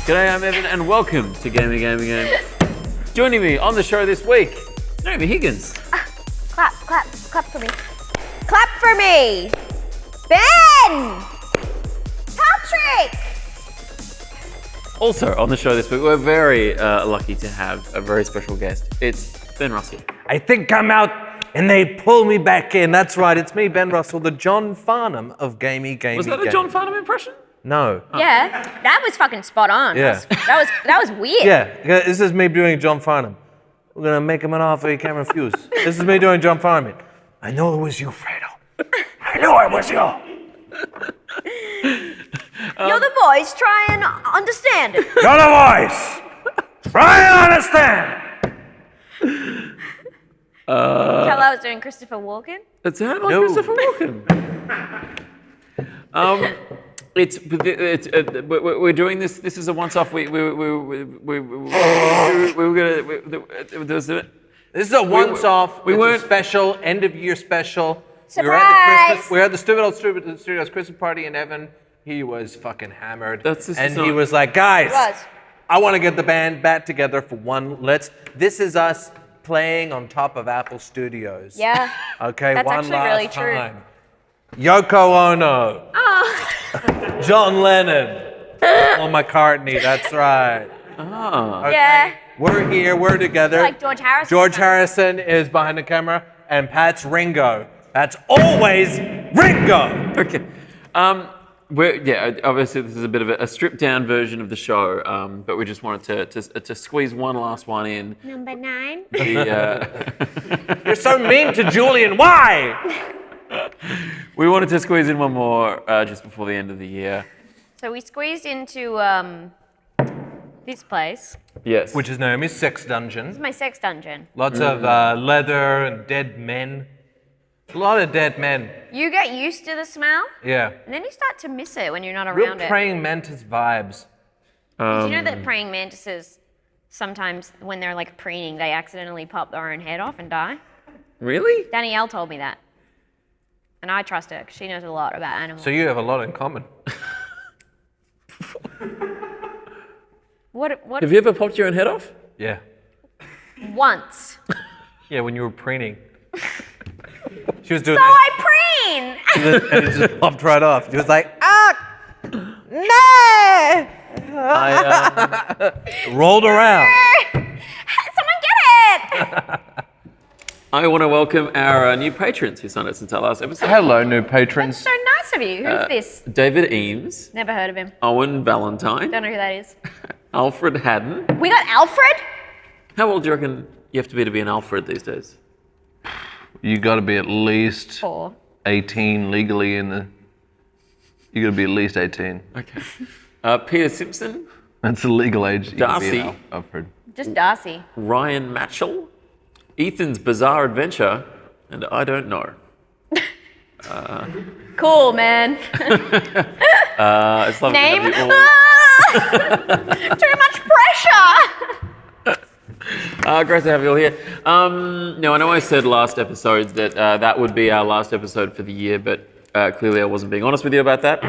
G'day, I'm Evan, and welcome to Gamey. Joining me on the show this week, Naomi Higgins. Clap for me. Clap for me! Ben! Patrick! Also on the show this week, we're very lucky to have a very special guest. It's Ben Russell. I think I'm out and they pull me back in. That's right, it's me, Ben Russell, the John Farnham of Gamey. Was that a John Farnham impression? No. Yeah, that was fucking spot on. Yeah. That was weird. Yeah, this is me doing John Farnham. We're gonna make him an offer he can't refuse. This is me doing John Farnham. I know it was you, Fredo. I knew it was you. You're the voice, try and understand it. You're the voice. Try and understand. Tell I was doing Christopher Walken. It sounded like No. Christopher Walken. We're doing this. This is a once-off. We were gonna. This is a once-off. we It's weren't- a special end-of-year special. Surprise! We were at the Stupid Old Studios Christmas party, and Evan, he was fucking hammered. He was like, guys, I want to get the band back together for one. This is us playing on top of Apple Studios. Yeah. Okay, That's one actually last really true. time. Yoko Ono. Oh. John Lennon. Paul McCartney. That's right. Okay. Yeah. We're here. We're together. Like George Harrison. George Harrison is behind the camera, and Pat's Ringo. That's always Ringo. Okay. Obviously this is a bit of a stripped-down version of the show, but we just wanted to squeeze one last one in. Number 9. You're so mean to Julian. Why? We wanted to squeeze in one more just before the end of the year. So we squeezed into this place. Yes. Which is Naomi's sex This is dungeon. my sex dungeon. Lots of leather and dead men. A lot of dead men. You get used to the smell, Yeah. and then you start to miss it when you're not Real around it. praying mantis vibes. Did you know that praying mantises sometimes, when they're like preening, they accidentally pop their own head off and die? Really? Danielle told me that. And I trust her because she knows a lot about animals. So you have a lot in common. What? Have you ever popped your own head off? Yeah. Once. Yeah, when you were preening. She was doing So that, I preen! and it just popped right off. She was like, no! Rolled around. Someone get it! I want to welcome our new patrons who signed up since our last episode. Hello, new patrons. So nice of you. Who's this? David Eames, Never heard of him. Owen Valentine, Don't know who that is. Alfred Haddon. We got Alfred? How old do you reckon you have to be an Alfred these days? You got to be at least 4. 18 legally in the. You got to be at least 18. Okay. Peter Simpson, That's the legal age. You can be Darcy. an Alfred. Just Darcy. Ryan Matchell, Ethan's Bizarre Adventure, and I don't know. Cool, man. It's lovely Name? to have you all. Too much pressure! Great to have you all here. Now, I know I said last episode that that would be our last episode for the year, but clearly I wasn't being honest with you about that.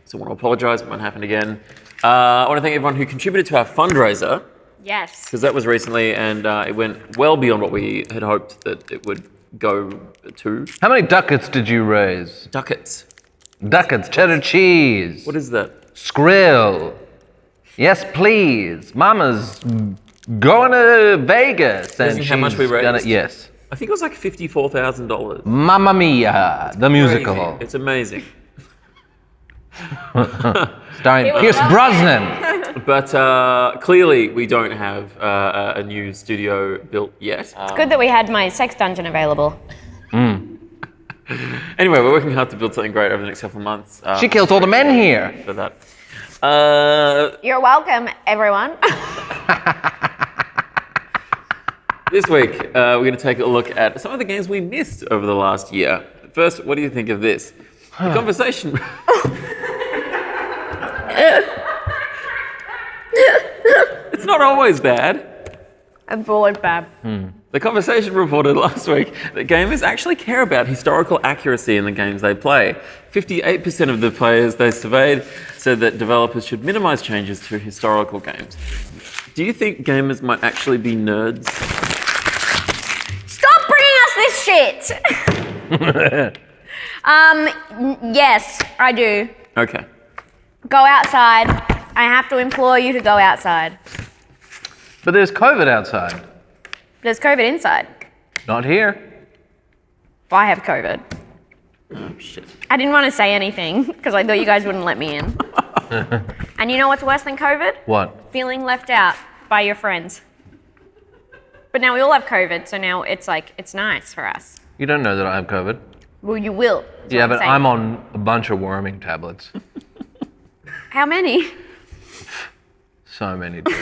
So I want to apologise. It won't happen again. I want to thank everyone who contributed to our fundraiser, Yes. because that was recently, and it went well beyond what we had hoped that it would go to. How many ducats did you raise? Ducats. Ducats, cheddar cheese, What is that? skrill. Yes, please. Mama's going to Vegas. Isn't how much we raised? Yes. I think it was like $54,000. Mamma Mia, the musical. Crazy. It's amazing. Starring was Pierce lovely. Brosnan. But clearly we don't have a new studio built yet. Good that we had my sex dungeon available. Anyway, we're working hard to build something great over the next couple of months. She kills all the men here. For that. You're welcome, everyone. This week, we're going to take a look at some of the games we missed over the last year. First, what do you think of this? The conversation. It's not always bad. I'm bored, Bab. The Conversation reported last week that gamers actually care about historical accuracy in the games they play. 58% of the players they surveyed said that developers should minimize changes to historical games. Do you think gamers might actually be nerds? Stop bringing us this shit! Yes, I do. Okay. Go outside. I have to implore you to go outside. But there's COVID outside. There's COVID inside. Not here. I have COVID. Oh, shit. I didn't want to say anything because I thought you guys wouldn't let me in. And you know what's worse than COVID? What? Feeling left out by your friends. But now we all have COVID, so now it's like, it's nice for us. You don't know that I have COVID. Well, you will. That's Yeah, what but saying. I'm on a bunch of worming tablets. How many? So many, dude.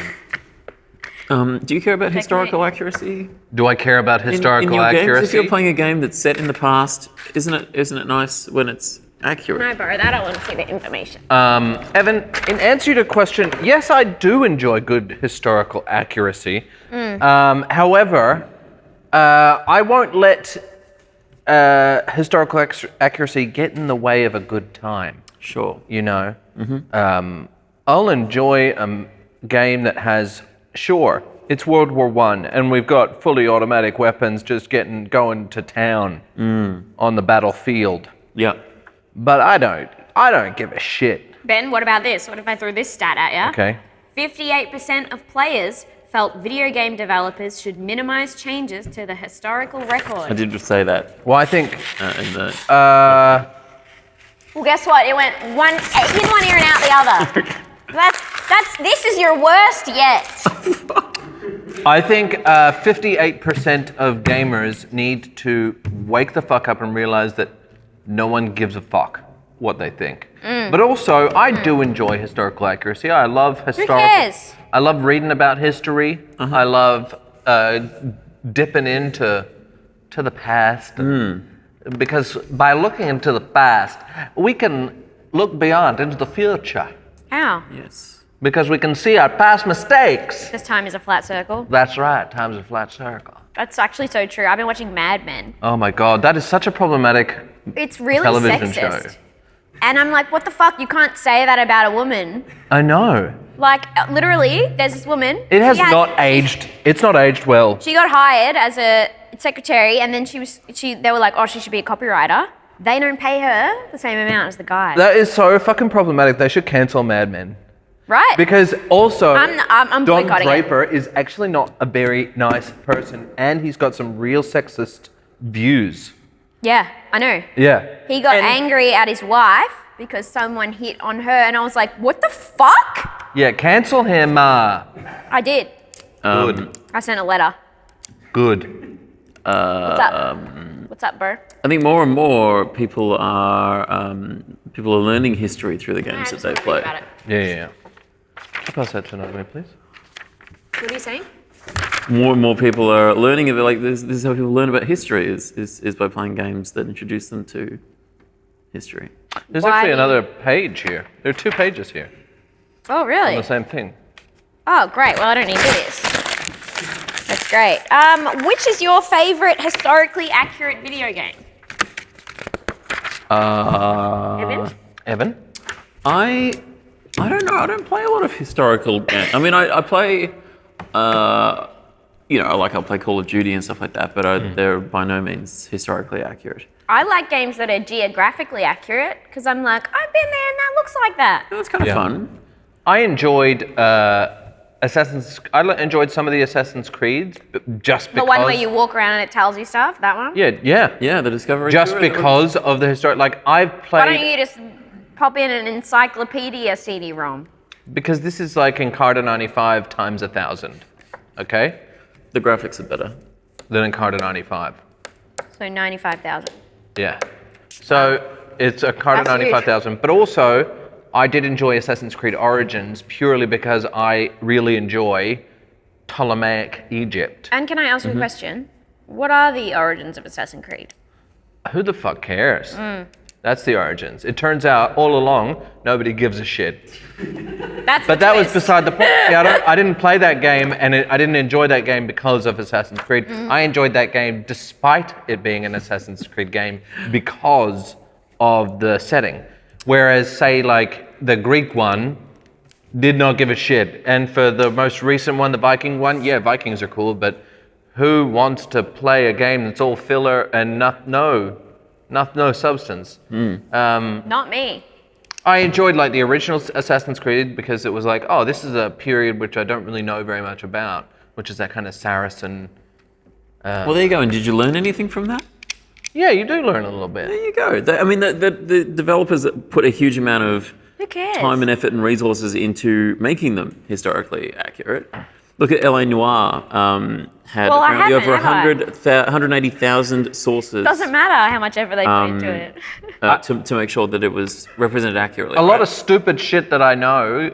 Do you care about historical accuracy? Do I care about historical in your accuracy? Games? If you're playing a game that's set in the past, isn't it nice when it's accurate? Can I borrow that? I want to see the information. Evan, in answer to your question, yes, I do enjoy good historical accuracy. However, I won't let historical accuracy get in the way of a good time. Sure. You know? I'll enjoy a game that has, sure, it's World War I, and we've got fully automatic weapons just going to town on the battlefield. Yeah. But I don't give a shit. Ben, what about this? What if I threw this stat at you? Okay. 58% of players felt video game developers should minimize changes to the historical record. I did just say that Well, I think in the... Well, guess what? It went in one ear and out the other. This is your worst yet. I think 58% of gamers need to wake the fuck up and realize that no one gives a fuck what they think. But also, I do enjoy historical accuracy. I love historical. Who cares? I love reading about history. I love dipping into the past. Because by looking into the past, we can look beyond into the future. How? Yes. Because we can see our past mistakes. This time is a flat circle. That's right, time's a flat circle. That's actually so true. I've been watching Mad Men. Oh my god, that is such a problematic It's really television sexist. show. And I'm like, what the fuck? You can't say that about a woman. I know. Like, literally, there's this woman. It has not aged. It's not aged well. She got hired as a secretary, and then they were like, oh, she should be a copywriter. They don't pay her the same amount as the guy. That is so fucking problematic. They should cancel Mad Men. Right. Because also, I'm Don boycotting Draper is actually not a very nice person, and he's got some real sexist views. Yeah, I know. Yeah. He got angry at his wife because someone hit on her, and I was like, what the fuck? Yeah, cancel him. I did. Good. I sent a letter. Good. What's up? What's up, bro? I think more and more people are learning history through the games that they play. About it. Yeah. I'll pass that to Naomi, please. What are you saying? More and more people are learning of it. Like this is how people learn about history is by playing games that introduce them to history. There's Why actually do you- another page here. There are 2 pages here Oh, on really? the same thing. Oh, great. Well, I don't need this. That's great. Which is your favorite historically accurate video game? Evan? I don't know. I don't play a lot of historical games. I mean, I play, I'll play Call of Duty and stuff like that, but they're by no means historically accurate. I like games that are geographically accurate because I'm like, I've been there and that looks like that. That's kind of fun. I enjoyed enjoyed some of the Assassin's Creeds, but just because. The one where you walk around and it tells you stuff, that one? Yeah. Yeah, the Discovery. Just Tour, because of the historic, like I've Why don't played, you just pop in an encyclopedia CD-ROM? because this is like Encarta 95 times 1,000, okay? the graphics are better. Than Encarta 95. So 95,000. Yeah. So it's Encarta That's huge. 95,000, but also I did enjoy Assassin's Creed Origins purely because I really enjoy Ptolemaic Egypt. And can I ask you a question? What are the origins of Assassin's Creed? Who the fuck cares? That's the origins. It turns out all along nobody gives a shit. But that was beside the point. See, I didn't play that game, and I didn't enjoy that game because of Assassin's Creed. I enjoyed that game despite it being an Assassin's Creed game because of the setting. Whereas, say, like the Greek one did not give a shit, and for the most recent one, the Viking one, yeah, Vikings are cool, but who wants to play a game that's all filler and no substance? Not me. I enjoyed like the original Assassin's Creed because it was like, oh, this is a period which I don't really know very much about, which is that kind of Saracen. Well, there you go. And did you learn anything from that? Yeah, you do learn a little bit. There you go. The developers put a huge amount of Who cares? time and effort and resources into making them historically accurate. Look at L.A. Noire. Had apparently over 180,000 sources. Doesn't matter how much effort they put into it. To make sure that it was represented accurately. A lot of stupid shit that I know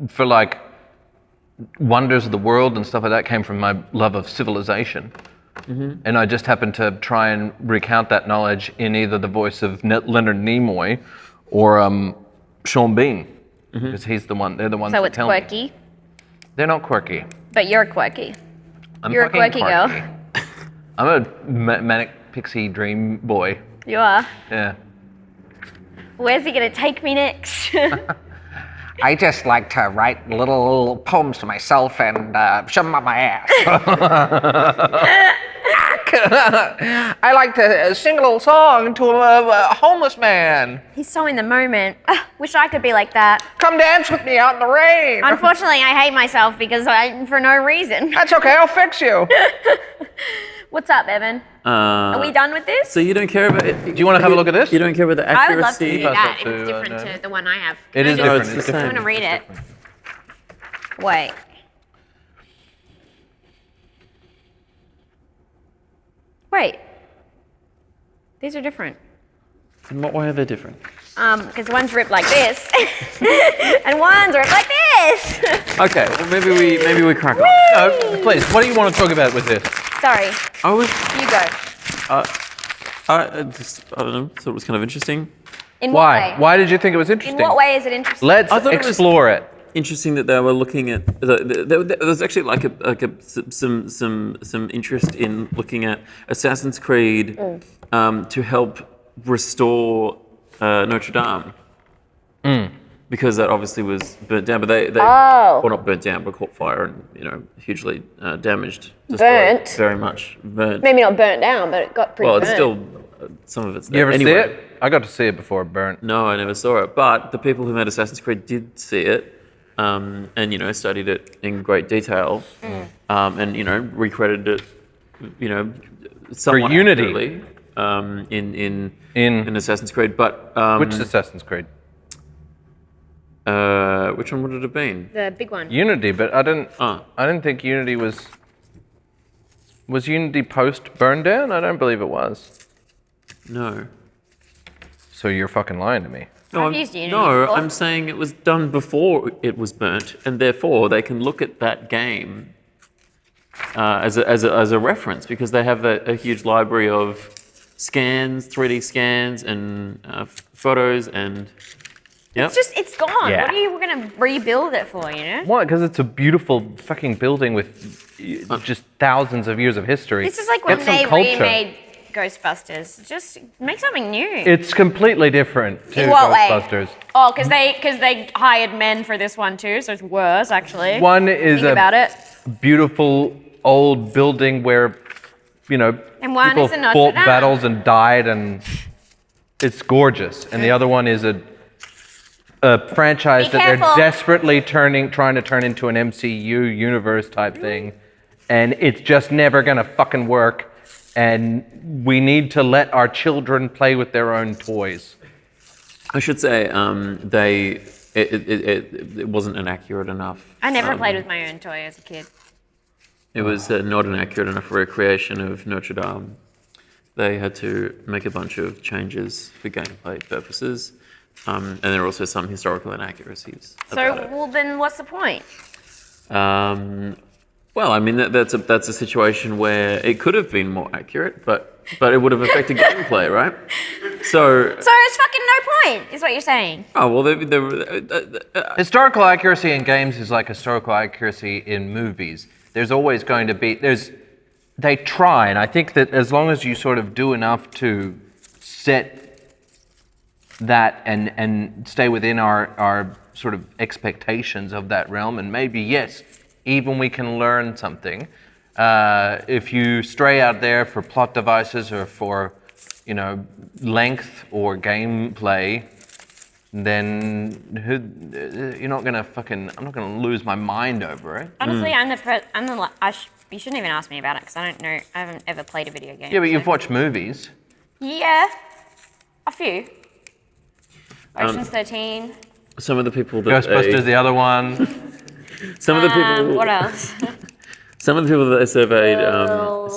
for like wonders of the world and stuff like that came from my love of civilization. And I just happened to try and recount that knowledge in either the voice of Leonard Nimoy or Sean Bean, because they're the ones So that it's tell quirky, me. They're not quirky. but you're quirky. I'm You're a fucking quirky girl. quirky. I'm a manic pixie dream boy. You are. Yeah. Where's he gonna take me next? I just like to write little poems to myself and shove them up my ass. I like to sing a little song to a homeless man. He's so in the moment. Wish I could be like that. Come dance with me out in the rain. Unfortunately, I hate myself because for no reason. That's okay, I'll fix you. What's up, Evan? Are we done with this? So you don't care about it? Do you want to have a look at this? You don't care about the I would love to accuracy? see that to, if it's different no. to the one I have. It is I different. it's It's the I'm different. gonna read it. Wait. Wait. These are different. In what way are they different? Because one's ripped like this, and one's ripped like this. Okay, well maybe we crack on. No, please. What do you want to talk about with this? Sorry, I was, you go. I don't know. Thought it was kind of interesting. In what Why? way? Why did you think it was In interesting? what way is it interesting? Let's I thought it was- explore it. Interesting that they were looking at. There's actually some interest in looking at Assassin's Creed to help restore Notre Dame. Because that obviously was burnt down, but they well, not burnt down, but caught fire and hugely damaged. Destroyed, Burnt. very much burnt. Maybe not burnt down, but it got pretty Well, burnt. it's still some of it's You there. ever Anyway, see it? I got to see it before it burnt. No, I never saw it. But the people who made Assassin's Creed did see it, and studied it in great detail, and recredited it, somewhat Unity. accurately, in Assassin's Creed. But Which Assassin's Creed? which one would it have been? The big one. Unity, but I didn't. Ah. I didn't think Unity was. Was Unity post burn down? I don't believe it was. No. So you're fucking lying to me. No, I've used Unity no, before. I'm saying it was done before it was burnt, and therefore they can look at that game as a reference because they have a huge library of scans, 3D scans, and photos, and yep. It's gone. Yeah. What are you going to rebuild it for, Why? Because it's a beautiful fucking building with just thousands of years of history. This is like when Get some they culture. remade Ghostbusters. Just make something new. It's completely different to In what way? Ghostbusters. Oh, because they hired men for this one too, so it's worse actually. One is Think about it. beautiful old building where, And one people is a Notre fought Dame. battles and died, and it's gorgeous. And the other one is a franchise Be that careful. they're desperately trying to turn into an MCU universe type thing, and it's just never gonna fucking work. And we need to let our children play with their own toys. I should say it wasn't an accurate enough. I never played with my own toy as a kid. It was not an accurate enough recreation of Notre Dame. They had to make a bunch of changes for gameplay purposes, and there are also some historical inaccuracies. about it. Well, then what's the point? Well, I mean that's a situation where it could have been more accurate, but but it would have affected gameplay, right? So it's fucking no point, is what you're saying. Oh, well, Historical accuracy in games is like historical accuracy in movies. There's always going to be, they try, and I think that as long as you sort of do enough to set that and stay within our sort of expectations of that realm, and maybe, yes, even we can learn something. If you stray out there for plot devices or for, length or gameplay, then you're not gonna I'm not gonna lose my mind over it. Honestly, you shouldn't even ask me about it because I don't know. I haven't ever played a video game. Yeah, but you've watched movies. Yeah, a few. Ocean's 13. Some of the people that Ghostbusters, the other one. Some of the people. What else? Some of the people that I surveyed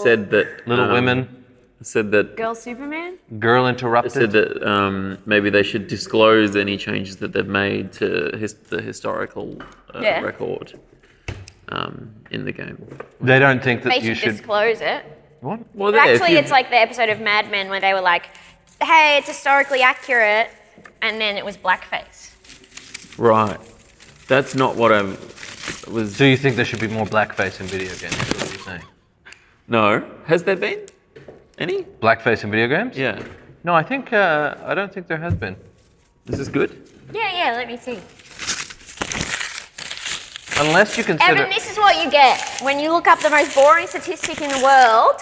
said that Little Women. Said that Girl Superman? Girl Interrupted. said that maybe they should disclose any changes that they've made to the historical record in the game. They don't think that They you should should. disclose it. What? Well, But actually, it's like the episode of Mad Men where they were like, hey, it's historically accurate, and then it was blackface. Right. That's not what I was. Do you think there should be more blackface in video games? Is what you're saying? No. Has there been any? Blackface in video games? Yeah. No, I don't think there has been. This is good. Yeah, let me see. Unless you consider. Evan, this is what you get when you look up the most boring statistic in the world.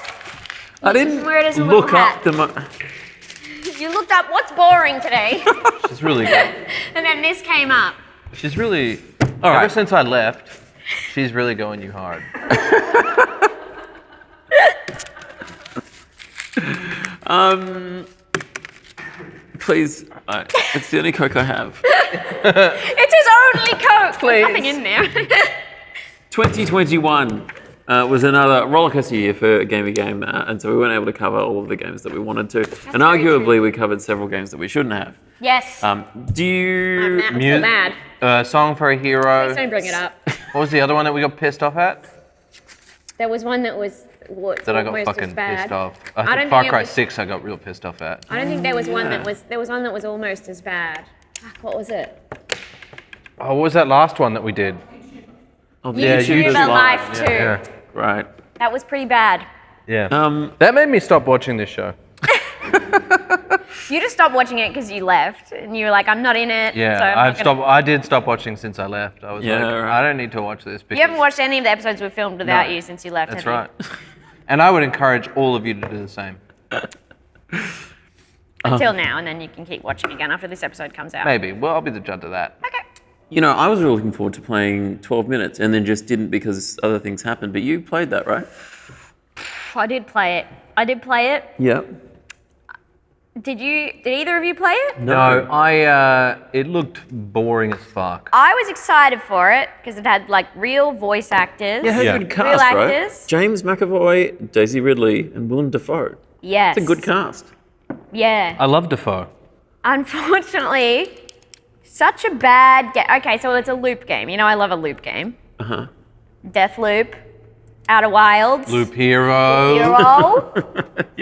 I didn't Where it is a little look up hat. You looked up what's boring today, She's really good. and then this came up. She's really. All Ever right. since I left, she's really going you hard. Please. It's the only Coke I have. It's his only Coke. Please. There's nothing in there. 2021 was another rollercoaster year for Gamey Game, and so we weren't able to cover all of the games that we wanted to. And very arguably, we covered several games that we shouldn't have. Yes. Do you? I'm still mad. Song for a Hero. Please don't bring it up. What was the other one that we got pissed off at? There was one that was That I got almost fucking as bad. pissed off. I I don't think Far think it Cry was- 6 I got real pissed off at. I don't think there was one that was. There was one that was almost as bad. Fuck, what was it? Oh, what was that last one that we did? Oh, Yeah, YouTuber YouTuber Life 2. Yeah. Right. That was pretty bad. Yeah. That made me stop watching this show. You just stopped watching it because you left, and you were like, "I'm not in it." Yeah, so I'm not gonna-" I did stop watching since I left. I was Yeah, like, right. I don't need to watch this because You haven't watched any of the episodes we've filmed without No, you since you left. that's have you? right. And I would encourage all of you to do the same. Until now, and then you can keep watching again after this episode comes out. Maybe. Well, I'll be the judge of that. Okay. You know, I was really looking forward to playing 12 minutes, and then just didn't because other things happened. But you played that, right? I did play it. Yeah. Did either of you play it? No, it looked boring as fuck. I was excited for it because it had like real voice actors. Yeah, it had Yeah. a good Real cast, right? actors. James McAvoy, Daisy Ridley, and Willem Dafoe. Yes. It's a good cast. Yeah. I love Defoe. Unfortunately, such a bad game. Okay, so it's a loop game. You know, I love a loop game. Uh-huh. Deathloop, Outer Wilds, Loop Hero. Hero.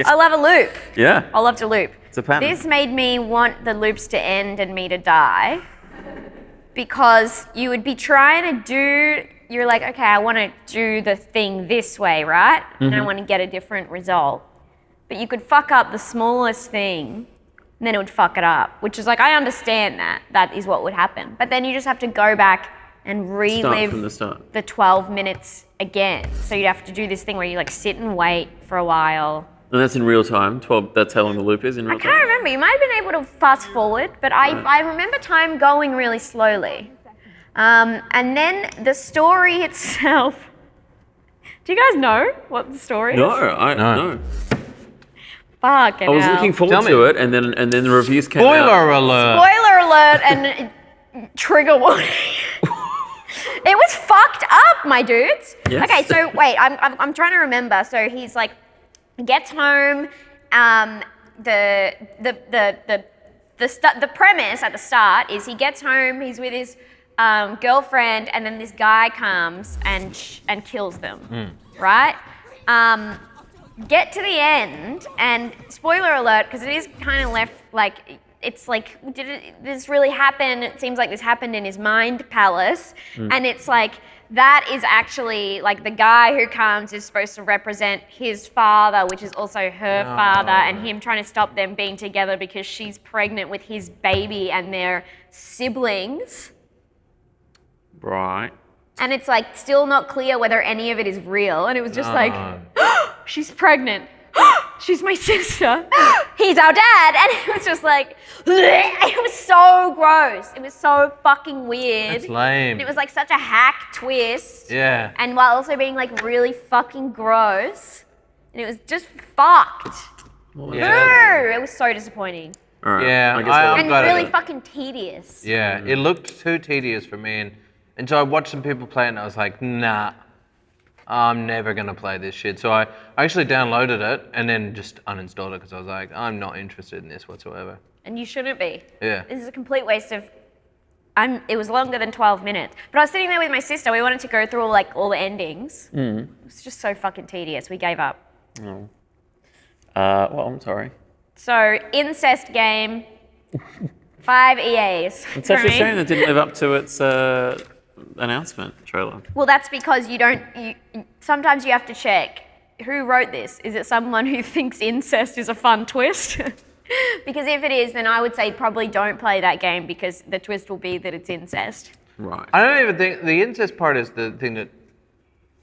I love a loop. Yeah. I love to loop. It's a pattern. This made me want the loops to end and me to die because you would be trying to do, you're like, okay, I want to do the thing this way, right? And I want to get a different result. But you could fuck up the smallest thing and then it would fuck it up, which is like, I understand that. That is what would happen. But then you just have to go back and relive from the start. the 12 minutes again. So you'd have to do this thing where you like sit and wait for a while. And that's in real time. 12. That's how long the loop is in real I can't time. remember. You might have been able to fast forward, but I remember time going really slowly. And then the story itself. Do you guys know what the story is? No. No. Fucking I was hell. looking forward Tell to me. it, and then the reviews came out. Spoiler alert. Spoiler alert and trigger warning. It was fucked up, my dudes. Yes. Okay, so wait, I'm trying to remember. So he's like, gets home. The premise at the start is he gets home. He's with his girlfriend, and then this guy comes and kills them. Right? get to the end, and spoiler alert, because it is kind of left like, it's like, did this really happen? It seems like this happened in his mind palace, and it's like, that is actually, like, the guy who comes is supposed to represent his father, which is also her father, and him trying to stop them being together because she's pregnant with his baby and their siblings. Right. And it's like still not clear whether any of it is real. And it was just like, she's pregnant. She's my sister. He's our dad. And it was just like, it was so gross. It was so fucking weird. It's lame. And it was like such a hack twist. Yeah. And while also being like really fucking gross. And it was just fucked. Yeah. It was so disappointing. All right. Yeah, I guess I'm And glad really it- fucking tedious. Yeah, it looked too tedious for me, and so I watched some people play it, and I was like, nah, I'm never gonna play this shit. So I actually downloaded it and then just uninstalled it because I was like, I'm not interested in this whatsoever. And you shouldn't be. Yeah. This is a complete waste of. It was longer than 12 minutes. But I was sitting there with my sister. We wanted to go through all the endings. It was just so fucking tedious. We gave up. Well, I'm sorry. So incest game, 5 EAs. It's such a shame that didn't live up to its announcement trailer. Well, that's because sometimes you have to check who wrote this. Is it someone who thinks incest is a fun twist? Because if it is, then I would say probably don't play that game because the twist will be that it's incest. Right. I don't even think the incest part is the thing that.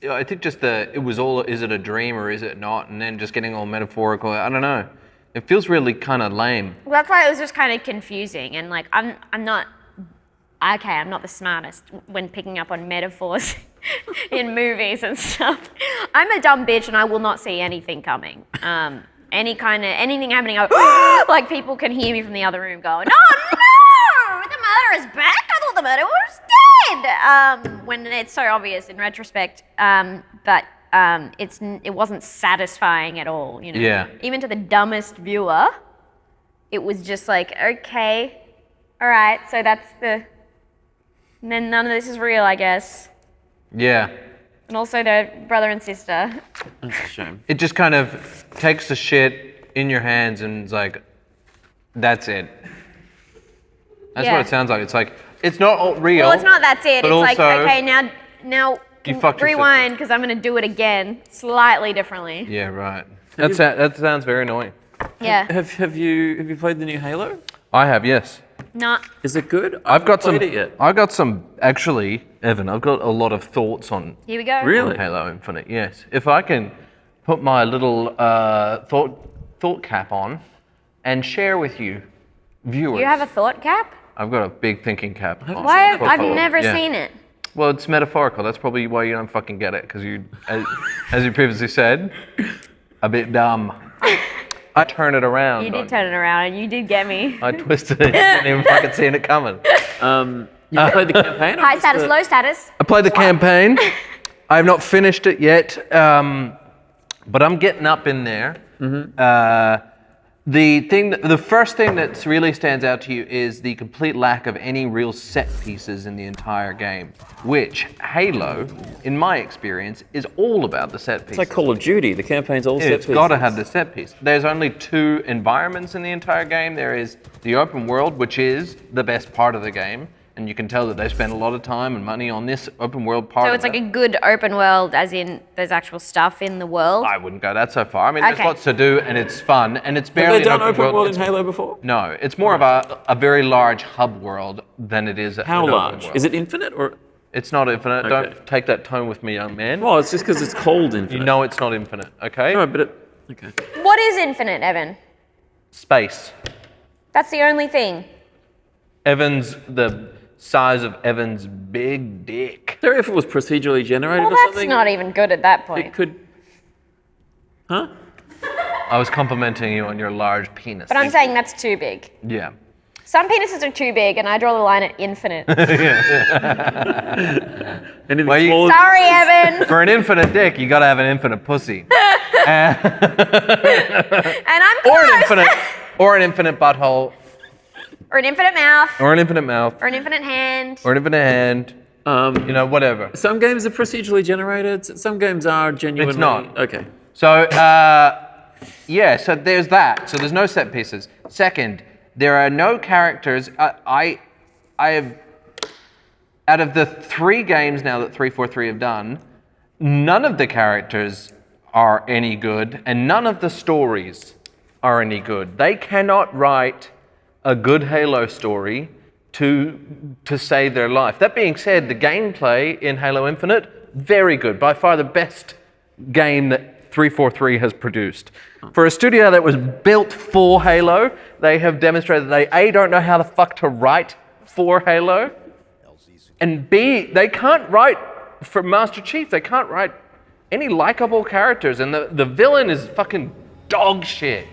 I think just is it a dream or is it not? And then just getting all metaphorical. I don't know. It feels really kind of lame. Well, that's why it was just kind of confusing. And like, I'm not the smartest when picking up on metaphors in movies and stuff. I'm a dumb bitch and I will not see anything coming. Anything happening, like people can hear me from the other room going, "Oh no, the murderer is back! I thought the murderer was dead." When it's so obvious in retrospect, but it wasn't satisfying at all. You know, Yeah. Even to the dumbest viewer, it was just like, okay, all right, so that's the. And then none of this is real, I guess. Yeah. And also they're brother and sister. That's a shame. It just kind of takes the shit in your hands and it's like, that's it. That's Yeah. what it sounds like. It's like, it's not all real. Well, it's not that's it. but It's like, also- okay, now You fucked yourself. rewind because I'm going to do it again slightly differently. Yeah, right. That sounds very annoying. Yeah. Have you played the new Halo? I have, yes. Not. Is it good? I've got played some. it yet. I've got some. Actually, Evan, I've got a lot of thoughts on Here we go. Really? Halo Infinite. Yes, if I can put my little thought cap on and share with you, viewers. You have a thought cap? I've got a big thinking cap. on. Why? I've Proper. never Yeah. seen it. Well, it's metaphorical. That's probably why you don't fucking get it, because you, as you previously said, a bit dumb. I turn it around. You did turn it around and you did get me. I twisted it. Didn't even fucking see it coming. You played the campaign? or High just status, the- low status. I played the campaign. I have not finished it yet, but I'm getting up in there. The first thing that really stands out to you is the complete lack of any real set pieces in the entire game, which Halo, in my experience, is all about the set pieces. It's like Call of Duty. The campaign's all set It's pieces. got to have the set piece. There's only 2 environments in the entire game. There is the open world, which is the best part of the game, and you can tell that they spend a lot of time and money on this open world part. So it's like a good open world, as in there's actual stuff in the world. I wouldn't go that so far. I mean, there's Okay. lots to do, and it's fun, and it's Have barely they done an open world in It's- Halo before? No, it's more of a very large hub world than it is. How an open large? world. Is it infinite or? It's not infinite. Okay. Don't take that tone with me, young man. Well, it's just because it's called infinite. You know it's not infinite, okay? No, but okay. What is infinite, Evan? Space. That's the only thing. The size of Evan's big dick. There, if it was procedurally generated Well, or that's something, not even good at that point. it could. Huh? I was complimenting you on your large penis. But I'm saying that's too big. Yeah. Some penises are too big, and I draw the line at infinite. Anything Well, you- smaller? Sorry, Evan. For an infinite dick, you gotta have an infinite pussy. And I'm close. Or an infinite butthole. Or an infinite mouth. Or an infinite mouth. Or an infinite hand. Or an infinite hand. You know, whatever. Some games are procedurally generated. Some games are genuinely. It's not. Okay. So, so there's that. So there's no set pieces. Second, there are no characters. I have, out of the 3 games now that 343 have done, none of the characters are any good, and none of the stories are any good. They cannot write a good Halo story to save their life. That being said, the gameplay in Halo Infinite, very good. By far the best game that 343 has produced. For a studio that was built for Halo, they have demonstrated that they A, don't know how the fuck to write for Halo, and B, they can't write for Master Chief. They can't write any likable characters, and the villain is fucking dog shit.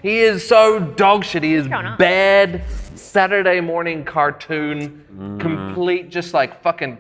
He is so dog shit. He is bad Saturday morning cartoon, complete, just like fucking,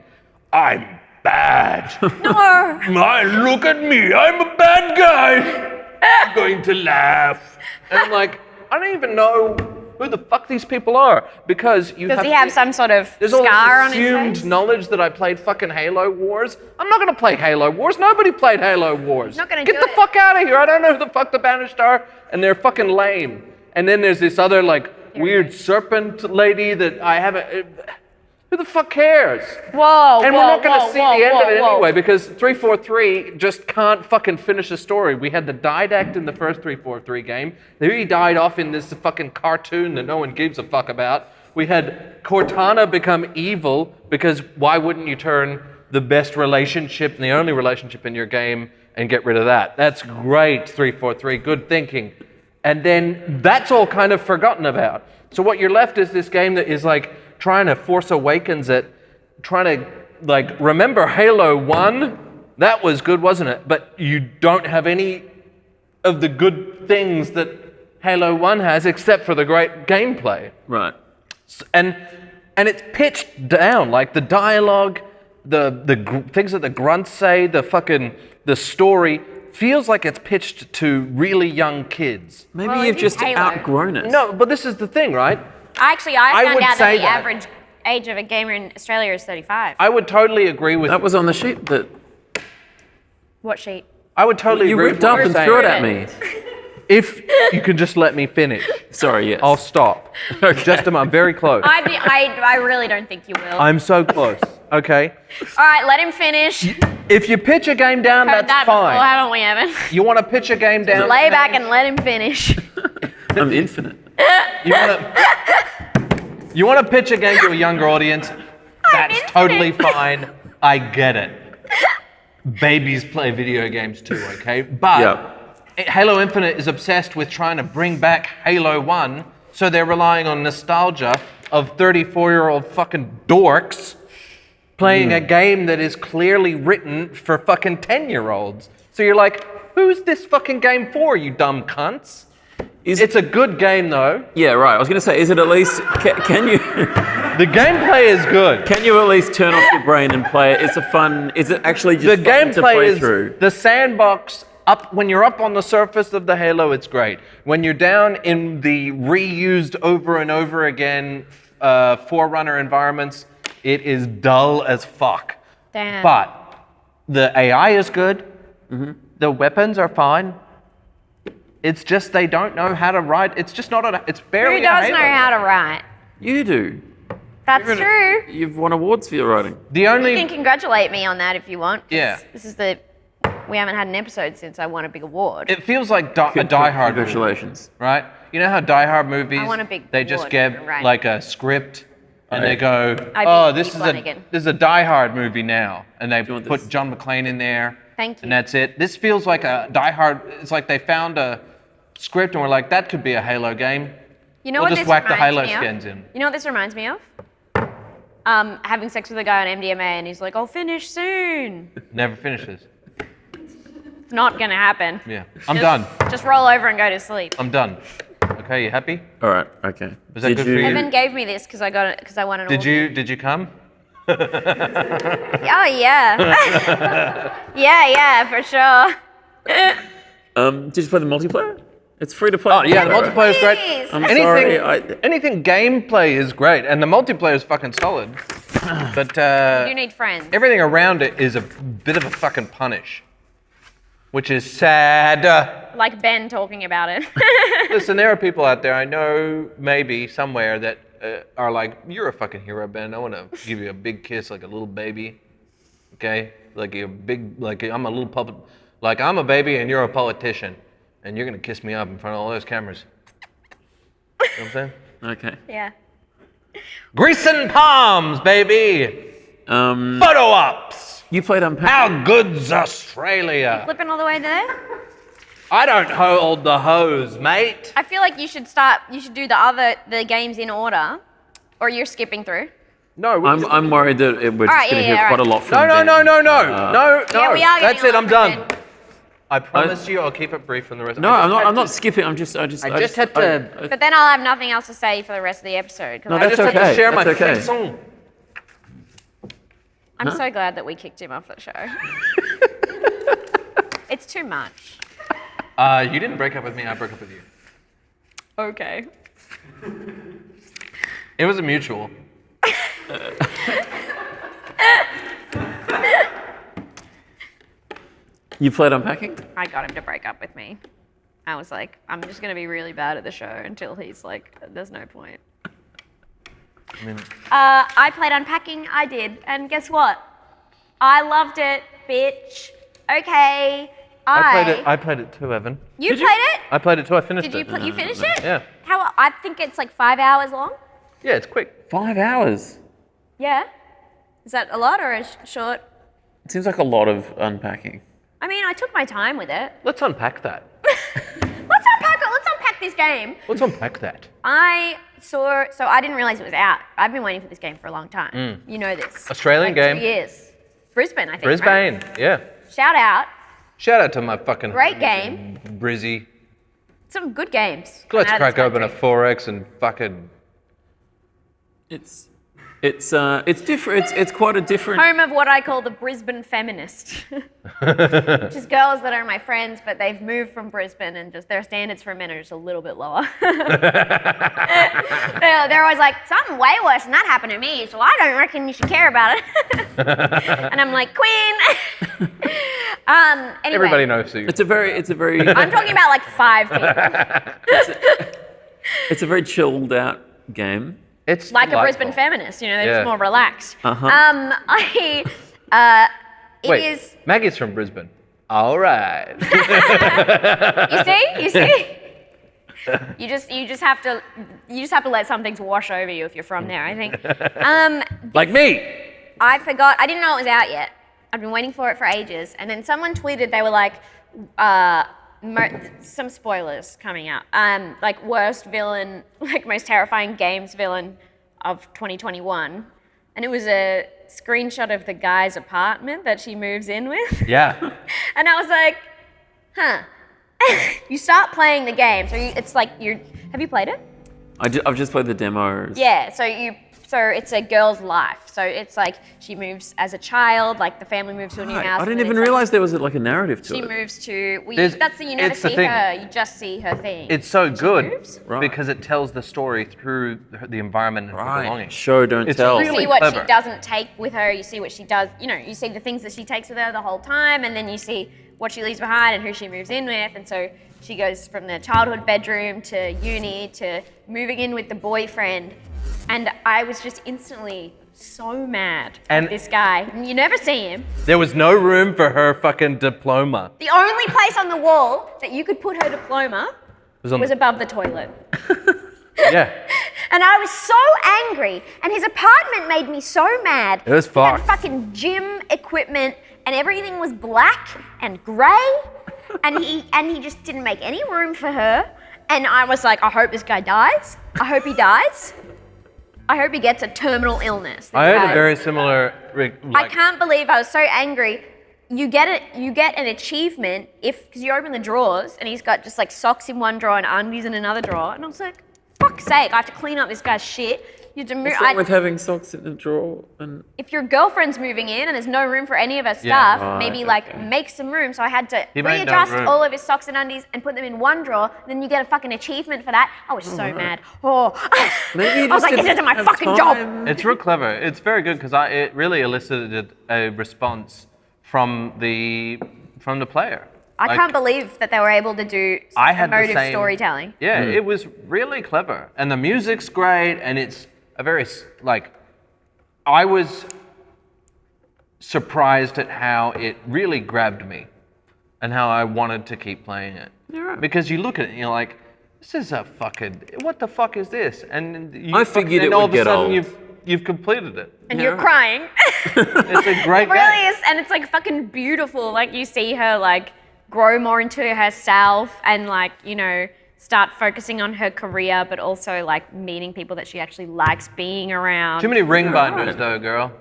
I'm bad. No. Look at me, I'm a bad guy. I'm going to laugh. And I'm like, I don't even know who the fuck these people are, because Does he have some sort of scar on his face? There's all this assumed knowledge that I played fucking Halo Wars. I'm not gonna play Halo Wars. Nobody played Halo Wars. Not gonna Get the fuck out of here. I don't know who the fuck the Banished are, and they're fucking lame. And then there's this other like weird serpent lady that I haven't. Who the fuck cares? Whoa, And we're not going to see the end of it anyway, because 343 just can't fucking finish a story. We had the Didact in the first 343 game. He died off in this fucking cartoon that no one gives a fuck about. We had Cortana become evil, because why wouldn't you turn the best relationship and the only relationship in your game and get rid of that? That's great, 343, good thinking. And then that's all kind of forgotten about. So what you're left is this game that is like trying to Force Awakens it, trying to like remember Halo 1, that was good, wasn't it? But you don't have any of the good things that Halo 1 has, except for the great gameplay. Right. And it's pitched down, like the dialogue, the things that the grunts say, the story feels like it's pitched to really young kids. Maybe you've just outgrown it. No, but this is the thing, right? Actually, I found would out say that the average age of a gamer in Australia is 35. I would totally agree with That was on the sheet that What sheet? I would totally you agree ripped with up what and you're threw it saying. at me. If you could just let me finish. Sorry, yes. I'll stop. Okay. Just a moment, I'm very close. I really don't think you will. I'm so close, okay? All right, let him finish. If you pitch a game down, Heard that's that fine. before, haven't we, Evan? You want to pitch a game down? Lay back and let him finish. I'm infinite. You want to pitch a game to a younger audience? That's totally fine. I get it. Babies play video games too, okay? But Halo Infinite is obsessed with trying to bring back Halo 1, so they're relying on nostalgia of 34-year-old fucking dorks playing a game that is clearly written for fucking 10-year-olds. So you're like, who's this fucking game for, you dumb cunts? It's a good game, though. Yeah, right. I was going to say, is it at least... Can you... The gameplay is good. Can you at least turn off your brain and play it? It's a fun... Is it actually just The fun to gameplay play is... through? The sandbox, when you're up on the surface of the Halo, it's great. When you're down in the reused over and over again Forerunner environments, it is dull as fuck. Damn. But the AI is good. Mm-hmm. The weapons are fine. It's just they don't know how to write. It's just not it's barely Who does a know Halo. how to write? You do. That's true. You've won awards for your writing. The only... You can congratulate me on that if you want. 'Cause Yeah. This is we haven't had an episode since I won a big award. It feels like a Die Hard movie, Congratulations. right? You know how Die Hard movies, I want a big they just award get for writing. like a script and they go, I oh, beat this Keith is Flanagan. this is a Die Hard movie now. And they want put this? John McClane in there. Thank you. And that's it. This feels like a Die Hard, it's like they found a script and we're like, that could be a Halo game. You know We'll what just this whack the reminds Halo me of? skins in. You know what this reminds me of? Having sex with a guy on MDMA and he's like, I'll finish soon. Never finishes. It's not gonna happen. Yeah. I'm done. Just roll over and go to sleep. I'm done. Okay, you happy? All right, okay. Was that good for you? Evan gave me this because I got it because I won an award. Did you come? Oh yeah. yeah, for sure. Did you play the multiplayer? It's free to play. Oh yeah, the multiplayer is great. Please. I'm sorry. Anything gameplay is great, and the multiplayer is fucking solid. But You need friends. everything around it is a bit of a fucking punish. which is sad. Like Ben talking about it. Listen, there are people out there I know maybe somewhere that are like, you're a fucking hero, Ben. I want to give you a big kiss like a little baby. Okay? Like a big, like I'm a little puppet. Like I'm a baby and you're a politician. And you're going to kiss me up in front of all those cameras. You know what I'm saying? Okay. Yeah. Grease and palms, baby. Photo ops. You played Unpack. How good's Australia? Flipping all the way there? I don't hold the hose, mate. I feel like you should do the games in order, or you're skipping through. No, I'm worried that we're just going to hear quite a lot from No. Ben. No. Yeah, we are That's getting it. a I'm lot done. from Ben. I promise you, I'll keep it brief from the rest. No, I'm not skipping. I just had to. But then I'll have nothing else to say for the rest of the episode. 'Cause No, I that's just had to okay. share my That's okay. song. I'm so glad that we kicked him off the show. It's too much. You didn't break up with me. I broke up with you. Okay. It was a mutual. You played Unpacking? I got him to break up with me. I was like, I'm just going to be really bad at the show until he's like, there's no point. I played Unpacking, I did. And guess what? I loved it, bitch. Okay. I played it too, Evan. You played it? I played it too. I finished Did it. you finish it? Yeah. How? I think it's like 5 hours long. Yeah, it's quick. 5 hours. Yeah. Is that a lot or a short? It seems like a lot of unpacking. I mean, I took my time with it. Let's unpack that. Let's unpack this game. Let's unpack that. So I didn't realize it was out. I've been waiting for this game for a long time. You know this. Australian like game. 2 years. Brisbane, I think. Brisbane. Right? Yeah. Shout out. Shout out to my fucking Great game. Brizzy. Some good games. Let's come out of crack this open a country. 4X and fucking. It's different. It's quite a different. Home of what I call the Brisbane feminist. Which is girls that are my friends, but they've moved from Brisbane and just their standards for men are just a little bit lower. They're always like, something way worse than that happened to me, so I don't reckon you should care about it. And I'm like, Queen. Anyway, Everybody knows who. It's a very. I'm talking about like 5 people. It's a very chilled out game. It's Like a delightful. Brisbane feminist, you know, they're Yeah. just more relaxed. Uh-huh. Wait, Maggie's from Brisbane. All right. You see? You just have to let some things wash over you if you're from there, I think. Like me. I forgot. I didn't know it was out yet. I've been waiting for it for ages, and then someone tweeted. They were like, some spoilers coming out. Like worst villain, like most terrifying games villain of 2021, and it was a screenshot of the guy's apartment that she moves in with. Yeah. And I was like, huh. You start playing the game, so it's like have you played it? I've just played the demos. Yeah, so it's a girl's life. So it's like she moves as a child, like the family moves to a new house. I and didn't then even it's realize there was like a narrative to she it. moves to. There's- You never it's the see thing. her. You just see her thing. It's so good moves? Right. because it tells the story through the environment and her belongings. Show don't It's tell. You really see what clever. she doesn't take with her. You see what she does. You know, you see the things that she takes with her the whole time, and then you see what she leaves behind and who she moves in with. And so she goes from the childhood bedroom to uni to moving in with the boyfriend. And I was just instantly so mad And- at this guy. And you never see him. There was no room for her fucking diploma. The only place on the wall that you could put her diploma On was above the toilet. yeah. And I was so angry, and his apartment made me so mad. It was He had fucked. fucking gym equipment, and everything was black and grey, and he just didn't make any room for her. And I was like, I hope this guy dies. I hope he dies. I hope he gets a terminal illness. This I heard guy. a very similar. I can't believe I was so angry. You get an achievement because you open the drawers and he's got just like socks in one drawer and undies in another drawer, and I was like, fuck's sake, I have to clean up this guy's shit. You have to move. What's wrong with having socks in the drawer? And If your girlfriend's moving in and there's no room for any of her stuff, Yeah. maybe Right, like make some room. So I had to He made no readjust room. all of his socks and undies and put them in one drawer. Then you get a fucking achievement for that. I was so mad. Oh, maybe you I was just like, this didn't isn't my have fucking job. time. It's real clever. It's very good because it really elicited a response from the player. I can't believe that they were able to do such emotive storytelling. Yeah, it was really clever. And the music's great, and it's a very, I was surprised at how it really grabbed me and how I wanted to keep playing it. Right. Because you look at it and you're like, this is a fucking, what the fuck is this? And I figured it would get old. You've completed it. And you're crying. It's a great game. It really is, and it's like fucking beautiful. Like you see her like grow more into herself and like, you know, start focusing on her career, but also like meeting people that she actually likes being around. Too many ring binders though, girl.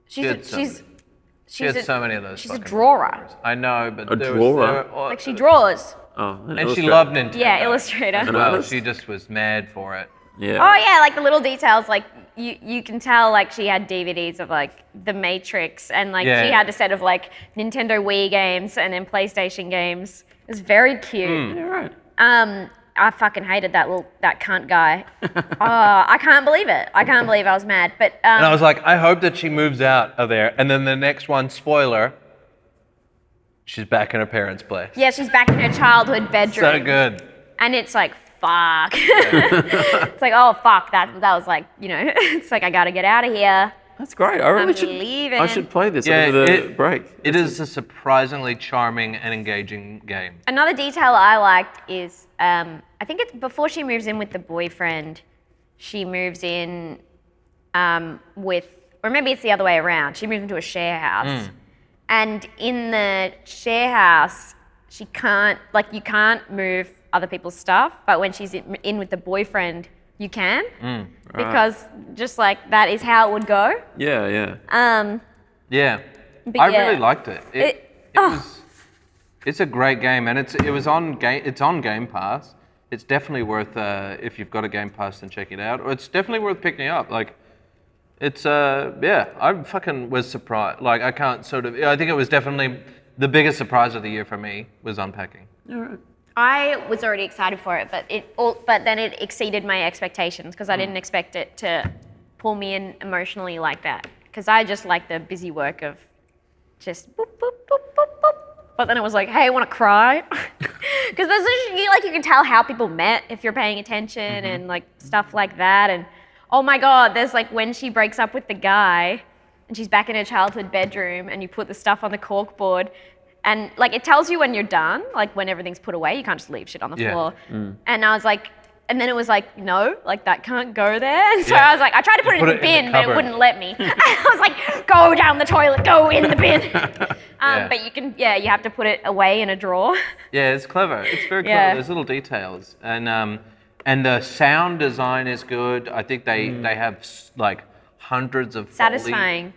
She had so many of those. She's a drawer. I know, but a drawer. Like she draws. Oh, and she loved Nintendo. Yeah, illustrator. Well, she just was mad for it. Yeah. Oh yeah, like the little details, like you can tell like she had DVDs of like The Matrix and like she had a set of like Nintendo Wii games and then PlayStation games. It was very cute. Yeah, right. I fucking hated that cunt guy. I can't believe it. I can't believe I was mad. But and I was like, I hope that she moves out of there. And then the next one, spoiler, she's back in her parents' place. Yeah, she's back in her childhood bedroom. So good. And it's like, fuck. It's like, oh fuck, that was like, you know, it's like I gotta get out of here. That's great. I should play this over the break. It is a surprisingly charming and engaging game. Another detail I liked is, I think it's before she moves in with the boyfriend, she moves in with, or maybe it's the other way around. She moves into a share house. And in the share house, you can't move other people's stuff, but when she's in with the boyfriend, you can. Because just like that is how it would go. Yeah. Yeah. I really liked it. It's a great game, and it's on Game Pass. It's definitely worth if you've got a Game Pass, then check it out. Or it's definitely worth picking up. Like, it's I fucking was surprised. Like, I think it was definitely the biggest surprise of the year for me was unpacking. All right. I was already excited for it, but then it exceeded my expectations because I didn't expect it to pull me in emotionally like that. Because I just like the busy work of just boop, boop, boop, boop, boop. But then it was like, hey, I want to cry. Because you can tell how people met if you're paying attention and like stuff like that. And oh my God, there's like when she breaks up with the guy and she's back in her childhood bedroom and you put the stuff on the corkboard. And like it tells you when you're done, like when everything's put away, you can't just leave shit on the floor. And I was like, and then it was like, no, like that can't go there. And so I was like, I tried to put it in the bin, but it wouldn't let me. I was like, go down the toilet, go in the bin. But you can, you have to put it away in a drawer. Yeah, it's clever. It's very clever. There's little details, and the sound design is good. I think they have like hundreds of satisfying.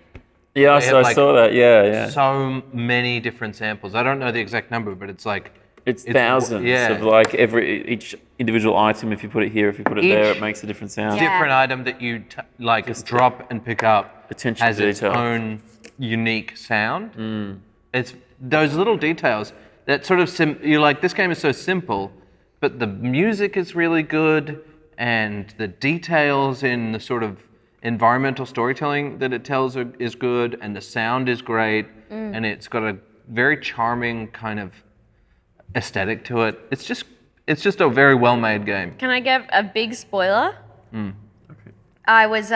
Yeah, so I saw that. Yeah. So many different samples. I don't know the exact number, but it's like it's thousands of like each individual item. If you put it here, if you put it there, it makes a different sound. Different item that you just drop and pick up has its own unique sound. It's those little details that sort of you're like, this game is so simple, but the music is really good and the details in the sort of environmental storytelling that it tells is good, and the sound is great, and it's got a very charming kind of aesthetic to it. It's just a very well-made game. Can I give a big spoiler? Okay. I was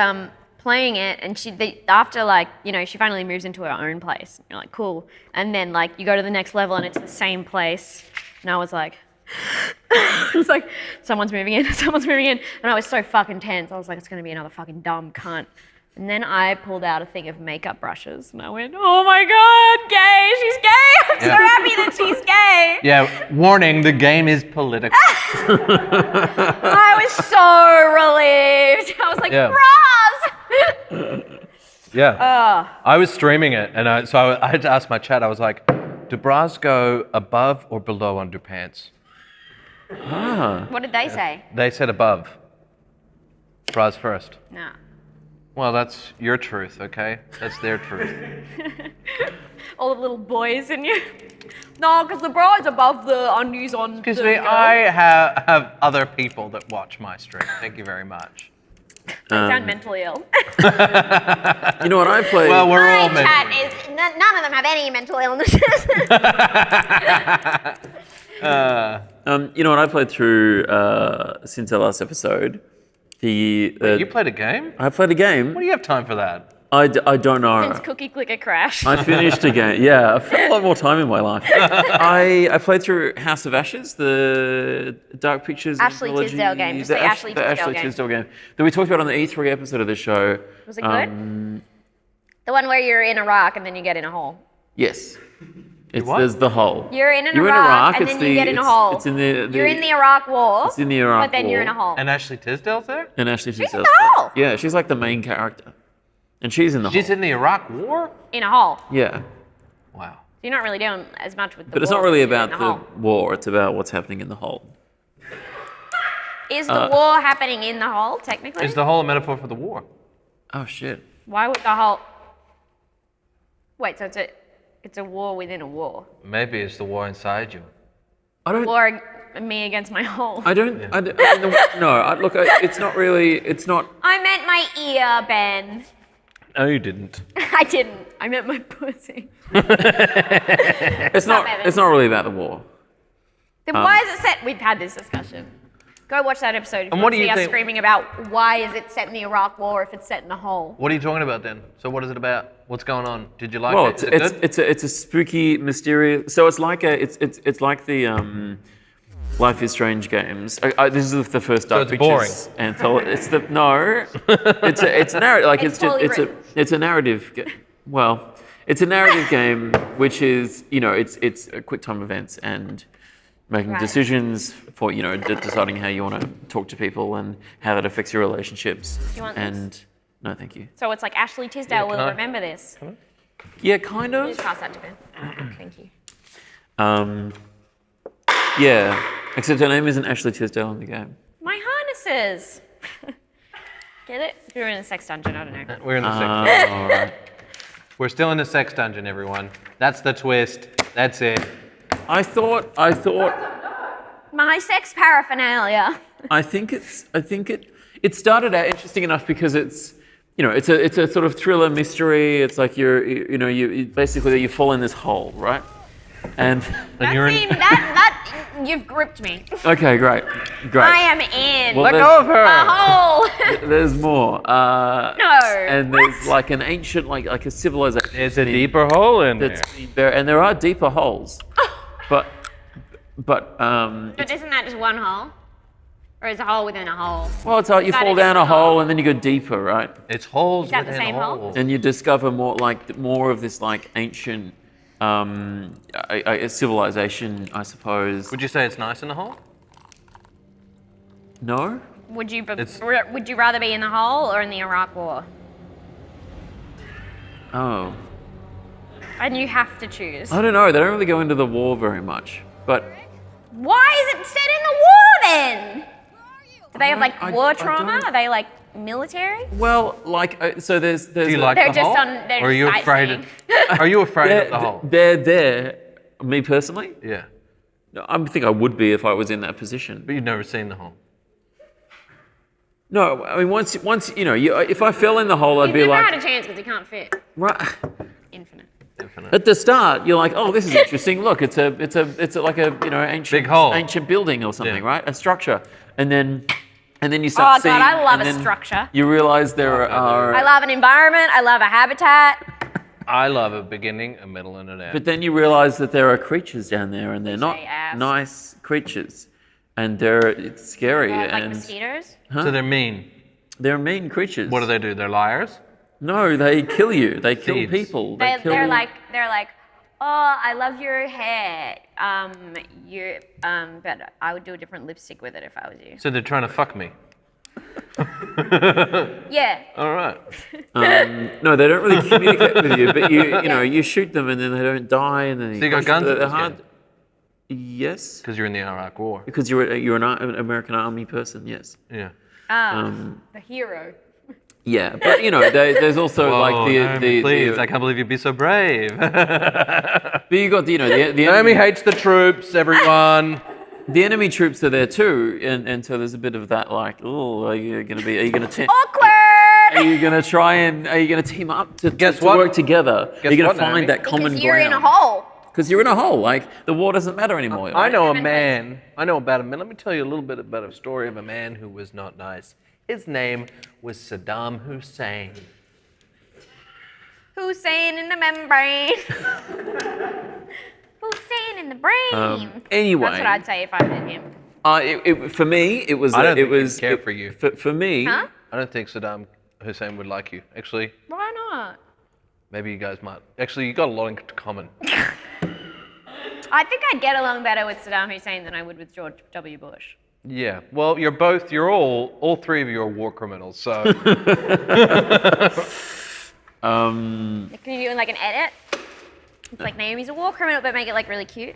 playing it, and after like, you know, she finally moves into her own place. You're like, cool. And then like you go to the next level, and it's the same place, and I was like. It's like, someone's moving in. And I was so fucking tense. I was like, it's going to be another fucking dumb cunt. And then I pulled out a thing of makeup brushes and I went, oh my God, gay. She's gay. I'm so happy that she's gay. Yeah, warning, the game is political. I was so relieved. I was like, bras. Yeah. I was streaming it, and so I had to ask my chat. I was like, do bras go above or below underpants? What did they say? They said above. Bras first. No. Well, that's your truth, okay? That's their truth. All the little boys in you. No, because the bra is above the undies on. Excuse me, I have other people that watch my stream. Thank you very much. I sound mentally ill. You know what I played? Well, we're all My chat is none of them have any mental illnesses. You know what? I played through since our last episode. You played a game? I played a game. What do you have time for that? I don't know. Since Cookie Clicker crashed. I finished a game. Yeah, I've had a lot more time in my life. I played through House of Ashes, the Dark Pictures Ashley anthology. Tisdale game. Just say Ashley the Tisdale Ashley game. Tisdale game that we talked about on the E3 episode of the show. Was it good? The one where you're in Iraq and then you get in a hole. Yes. What? There's the hole. You're in Iraq and it's then you get in a hole. It's in the You're in the Iraq war. It's in the Iraq but then war. you're in a hole. And Ashley Tisdale's there? And Ashley Tisdale's in the hole. Yeah, she's like the main character. And she's in the She's hole. in the Iraq War? In a hole. Yeah. Wow. You're not really doing as much with the But it's war not really as you're about in the hole. war, it's about what's happening in the hole. Is the war happening in the hole, technically? Is the whole a metaphor for the war? Oh shit. Why would the hole... Wait, so it's a war within a war. Maybe it's the war inside you. I don't War me against my hole. look, it's not really, it's not, I meant my ear, Ben. No, you didn't. I didn't. I meant my pussy. it's not really about the war. Then why is it set? We've had this discussion. Go watch that episode. If And you what want do to you see us think- screaming about why is it set in the Iraq War if it's set in a hole? What are you talking about then? So what is it about? What's going on? Did you like Well, it? Is it good? it's a spooky, mysterious. So it's like the Life is Strange games. This is the first Dark it's Pictures anthology. It's the no. It's narrative. Like It's poorly written. it's a narrative. Well, it's a narrative game which is it's a quick time events and making Right. decisions for deciding how you want to talk to people and how that affects your relationships. Do you want this? And no, thank you. So it's like Ashley Tisdale can will I- remember this. Yeah, kind of. Just pass that to Ben. Thank you. Yeah, except her name isn't Ashley Tisdale in the game. My harnesses. Get it? You're in a sex dungeon. I don't know. We're in the sex dungeon. All right. We're still in the sex dungeon, everyone. That's the twist. That's it. I thought. My sex paraphernalia. I think it started out interesting enough because it's it's a sort of thriller mystery. It's like you basically you fall in this hole, right? And you're in- That you've gripped me. okay, great. I am in. Well, Let go of her. a hole. There's more. No. And there's like an ancient like a civilization. There's a deeper hole in there. that's been buried, and there are deeper holes, but But isn't that just one hole? Or is a hole within a hole? well, it's like you Is that fall a down a different hole? hole and then you go deeper, right? It's holes Is that the within same hole? holes. And you discover more of this like ancient a civilization, I suppose. Would you say it's nice in the hole? No? Would you It's- would you rather be in the hole or in the Iraq War? Oh. And you have to choose. I don't know. They don't really go into the war very much. But Why is it set in the war then? Do they have like I war don't- trauma? Are they like military? well, like so there's Do you like They're the just hole? on- they're or are you just afraid of, sightseeing. Are you afraid of the hole? they're there. Me personally, Yeah. no, I think I would be if I was in that position. But you've never seen the hole. No, I mean once if I fell in the hole, I'd You've be never like had a chance because you can't fit. right. Infinite. Infinite. At the start, you're like, oh, this is interesting. Look, it's like a ancient Big hole. ancient building or something, Yeah. right? A structure, and then you Oh start seeing. god, I love and a then structure. You realize there are. I love an environment. I love a habitat. I love a beginning, a middle, and an end. But then you realize that there are creatures down there, and they're not ass. nice creatures, and it's scary, Like and mosquitoes. So they're mean. they're mean creatures. What do they do? They're liars? No, they kill you. They kill Thieves. people. They're kill. like, oh, I love your hair. But I would do a different lipstick with it if I was you. So they're trying to fuck me. Yeah. All right. No, they don't really communicate with you, but you shoot them, and then they don't die, and then So you got guns in They're this hard. game? Yes, Because you're in the Iraq War. because you're an American Army person. Yes. Yeah. The hero. Yeah, but there's also like Naomi, please, the I can't believe you'd be so brave. but you got the Naomi enemy, hates the troops, everyone. the enemy troops are there too, and so there's a bit of that like, oh, are you gonna Awkward. Are you gonna team up to Guess what? work together? Guess Are you gonna what, find Naomi? that common Because you're in a ground? hole. Because you're in a hole. Like the war doesn't matter anymore. I know a Human man. I know about a man. Let me tell you a little bit about a story of a man who was not nice. His name was Saddam Hussein. Hussein in the membrane. Hussein in the brain. Anyway. That's what I'd say if I met him. For me, it was. I don't it think was he'd care for you. For me. Huh? I don't think Saddam Hussein would like you. Actually, Why not? maybe you guys might. Actually, you got a lot in common. I think I'd get along better with Saddam Hussein than I would with George W. Bush. Yeah. Well, you're all three of you are war criminals. So Can you do like an edit? It's like Naomi's a war criminal, but make it like really cute.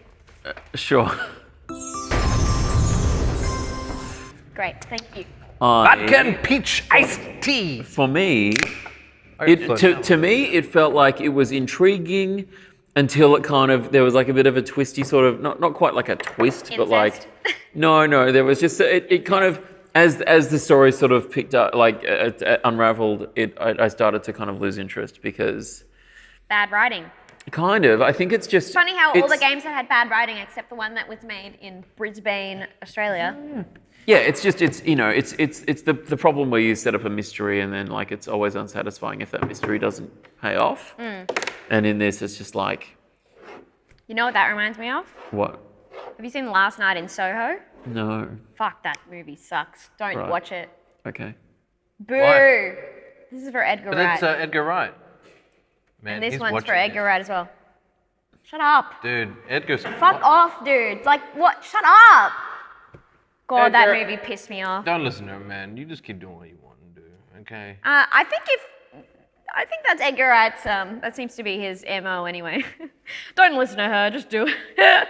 Sure. Great, thank you. vodka and peach iced tea. For me, Slow down. to me, it felt like it was intriguing until it kind of, there was like a bit of a twisty sort of, not quite like a twist, but like, Incest? no, there was just, it kind of, as the story sort of picked up, like unraveled, I started to kind of lose interest because, Bad writing. kind of, I think it's just. It's funny how all the it's- games have had bad writing except the one that was made in Brisbane, Australia. Yeah, it's the problem where you set up a mystery and then like it's always unsatisfying if that mystery doesn't pay off. And in this, it's just like, You know what that reminds me of? what? Have you seen Last Night in Soho? No. Fuck, that movie sucks. Don't Right. watch it. Okay. Boo! Why? This is for Edgar But Wright. it's Edgar Wright. Man, and this he's one's watching for Edgar Wright as well. Shut up. Dude, Edgar's. Fuck off, dude. Like, what? Shut up. God, that Edgar- movie pissed me off. Don't listen to him, man. You just keep doing what you want to do, okay? I think that's Edgar Wright's, that seems to be his MO anyway. Don't listen to her, just do it.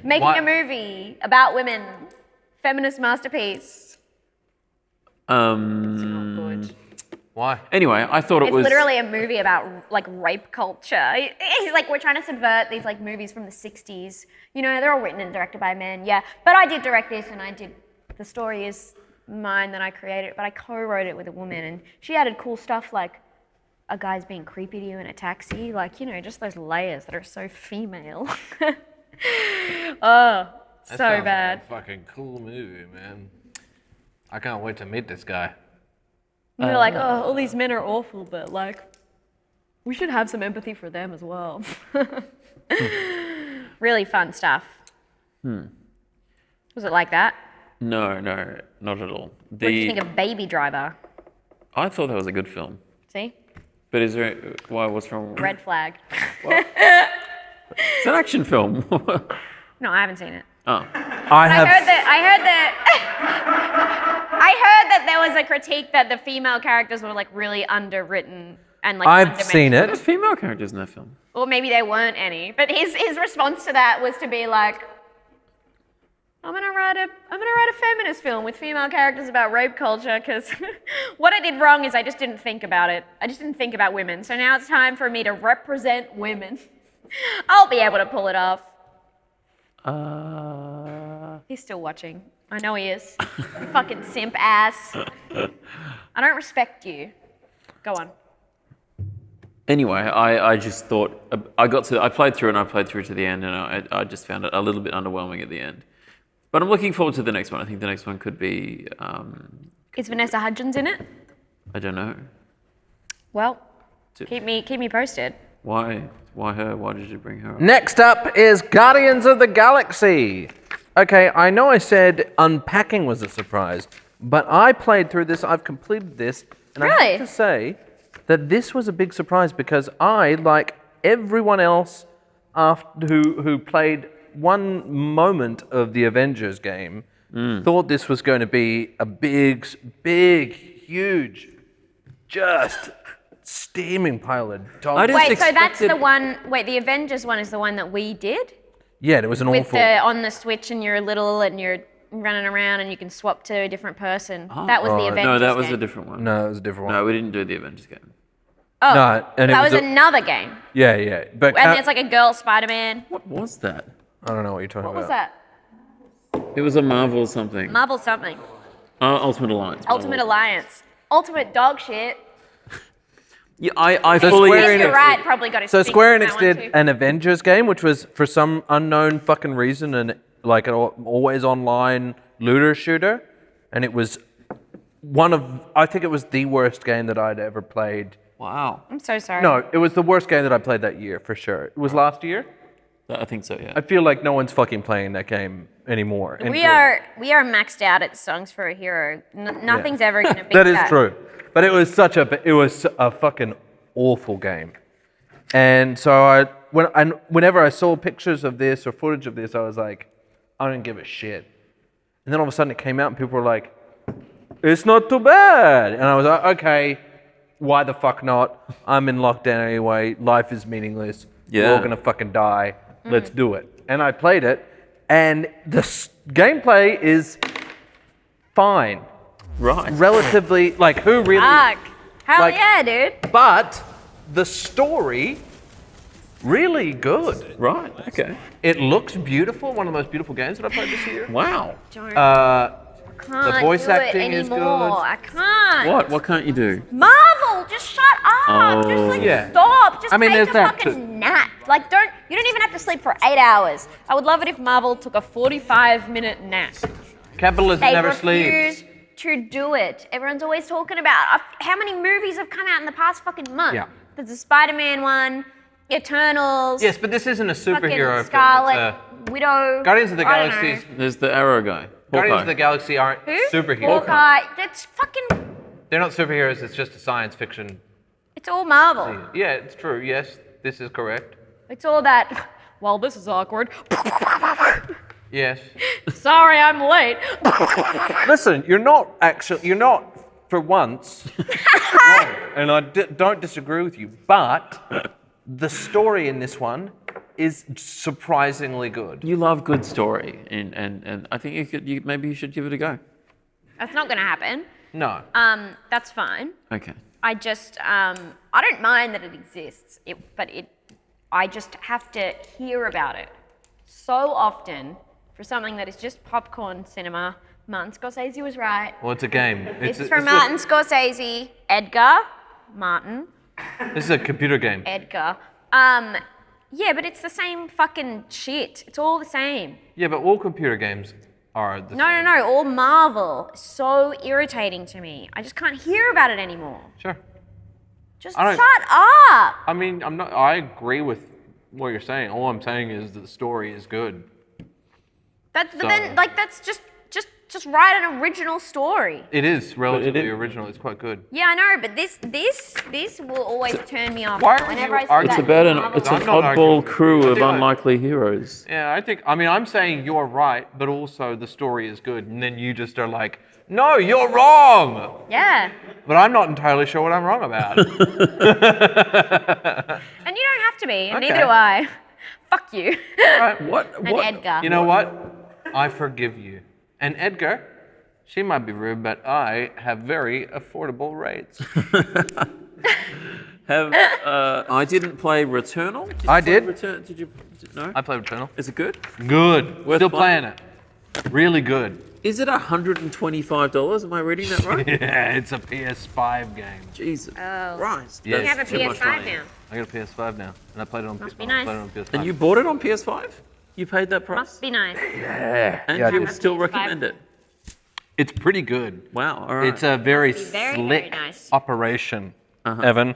Making Why- a movie about women. Feminist masterpiece. Not good. Why? Anyway, I thought it It's was. literally a movie about like rape culture. He's like, we're trying to subvert these like movies from the 60s. You know, they're all written and directed by men, yeah. But I did direct this and the story is mine that I created, but I co-wrote it with a woman and she added cool stuff like a guy's being creepy to you in a taxi. Like, you know, just those layers that are so female. Oh, so That sounds bad. Like a fucking cool movie, man. I can't wait to meet this guy. And they're like, oh, all these men are awful, but like, we should have some empathy for them as well. Really fun stuff. Was it like that? No, not at all. What did you think of Baby Driver? I thought that was a good film. See? But is there, what's wrong? Red flag. It's an action film. No, I haven't seen it. Oh. I I heard that there was a critique that the female characters were like really underwritten and like I've seen one-dimensional. There's it. female characters in that film. Or maybe there weren't any. But his response to that was to be like, I'm gonna write a feminist film with female characters about rape culture because what I did wrong is I just didn't think about it. I just didn't think about women. So now it's time for me to represent women. I'll be able to pull it off. He's still watching. I know he is. You fucking simp ass. I don't respect you. Go on. Anyway, I just thought I played through to the end, and I just found it a little bit underwhelming at the end. But I'm looking forward to the next one. I think the next one could be. Is Vanessa Hudgens in it? I don't know. Well, keep me posted. Why her? Why did you bring her up? Next up is Guardians of the Galaxy. Okay, I know I said unpacking was a surprise, but I played through this, I've completed this, and I Really? have to say that this was a big surprise because I, like everyone else who played one moment of the Avengers game, thought this was going to be a big, huge, just steaming pile of dog. I just Wait, so that's expected- the one. Wait, the Avengers one is the one that we did Yeah, it was an with awful. the on the Switch, and you're little, and you're running around, and you can swap to a different person. That was the Oh, Avengers. No, that was game. a different one. No, it was a different one. No, we didn't do the Avengers game. Oh, No, and it that was was a- another game, Yeah, but and it's like a girl Spider-Man. What was that? I don't know what you're talking What about. was that? It was a Marvel something. Marvel something. Ultimate Alliance. Ultimate Alliance. Ultimate dog shit. Yeah, I So fully. Square You're Enix- right, probably got to So speak Square on that Enix one did too. an Avengers game, which was for some unknown fucking reason an always online looter shooter, and it was I think it was the worst game that I'd ever played. Wow. I'm so sorry. No, it was the worst game that I played that year for sure. It was last year. I think so. Yeah. I feel like no one's fucking playing that game anymore. And We good. are maxed out at Songs for a Hero. Nothing's ever going to beat That is true. But it was a fucking awful game. And so whenever I saw pictures of this or footage of this, I was like, I don't give a shit. And then all of a sudden it came out and people were like, it's not too bad. And I was like, okay, why the fuck not? I'm in lockdown anyway. Life is meaningless. Yeah. We're all gonna fucking die. Let's do it. And I played it, and the gameplay is fine. Right. Relatively, like, who really? Fuck. Hell Like- yeah, dude. But the story, really good. Right. Okay. It looks beautiful. One of the most beautiful games that I played this year. Wow. Can't voice do it acting is anymore. good. I can't. What? What can't you do? Marvel, just shut up. Just Oh. like Yeah. stop. Just I mean, take there's a that fucking too. nap. Like you don't even have to sleep for 8 hours. I would love it if Marvel took a 45-minute nap. Capitalism They never refuse sleeps. to do it. Everyone's always talking about how many movies have come out in the past fucking month. Yeah. There's a Spider-Man one, Eternals. Yes, but this isn't a fucking superhero film. Scarlet Widow. Guardians of the I don't know. Galaxy. There's the Arrow guy. Guardians Hawkeye. of the Galaxy aren't Who? superheroes. Hawkeye. That's fucking. They're not superheroes. It's just a science fiction. It's all Marvel. Yeah, it's true. Yes, this is correct. It's all that. Well, this is awkward. Yes. Sorry, I'm late. Listen, you're not for once wrong, and I don't disagree with you, but the story in this one is surprisingly good. You love good story, and I think maybe you should give it a go. That's not gonna happen. No. That's fine. Okay. I just, I don't mind that it exists, I just have to hear about it so often for something that is just popcorn cinema. Martin Scorsese was right. Well, it's a game. This is from Martin Scorsese, Edgar, Martin, This is a computer game. Edgar. Yeah, but it's the same fucking shit. It's all the same. Yeah, but all computer games are the No, same. all Marvel. So irritating to me. I just can't hear about it anymore. Sure. Just I don't- shut up. I mean, I agree with what you're saying. All I'm saying is that the story is good. But So- then, like, that's just write an original story. It is relatively is- original. It's quite good. Yeah, I know, but this will always turn me off. Why are Whenever you I see arguing- that It's about Marvel it's I'm an not arguing oddball with you. crew I of think unlikely heroes. Yeah, I'm saying you're right, but also the story is good, and then you just are like, no, you're wrong. Yeah, But I'm not entirely sure what I'm wrong about. and you don't have to be, and neither Okay. do I. Fuck you. What? And What? Edgar. You know what? I forgive you. And Edgar, she might be rude, but I have very affordable rates. I didn't play Returnal. Did you I play did. Did you? No. I played Returnal. Is it good? Good. Worth Still playing? playing it. Really good. Is it $125? Am I reading that right? Yeah, it's a PS5 game. Jesus Oh. Christ. Yeah. You have a that's too much PS5 money. now. I got a PS5 now, and I played it on Must PS5. be nice. Played it on PS5. And you bought it on PS5? You paid that price? Must be nice. And Yeah, I you did. still PS5. recommend it? It's pretty good. Wow. All right. It's a very Must be very, slick very nice. operation, Evan.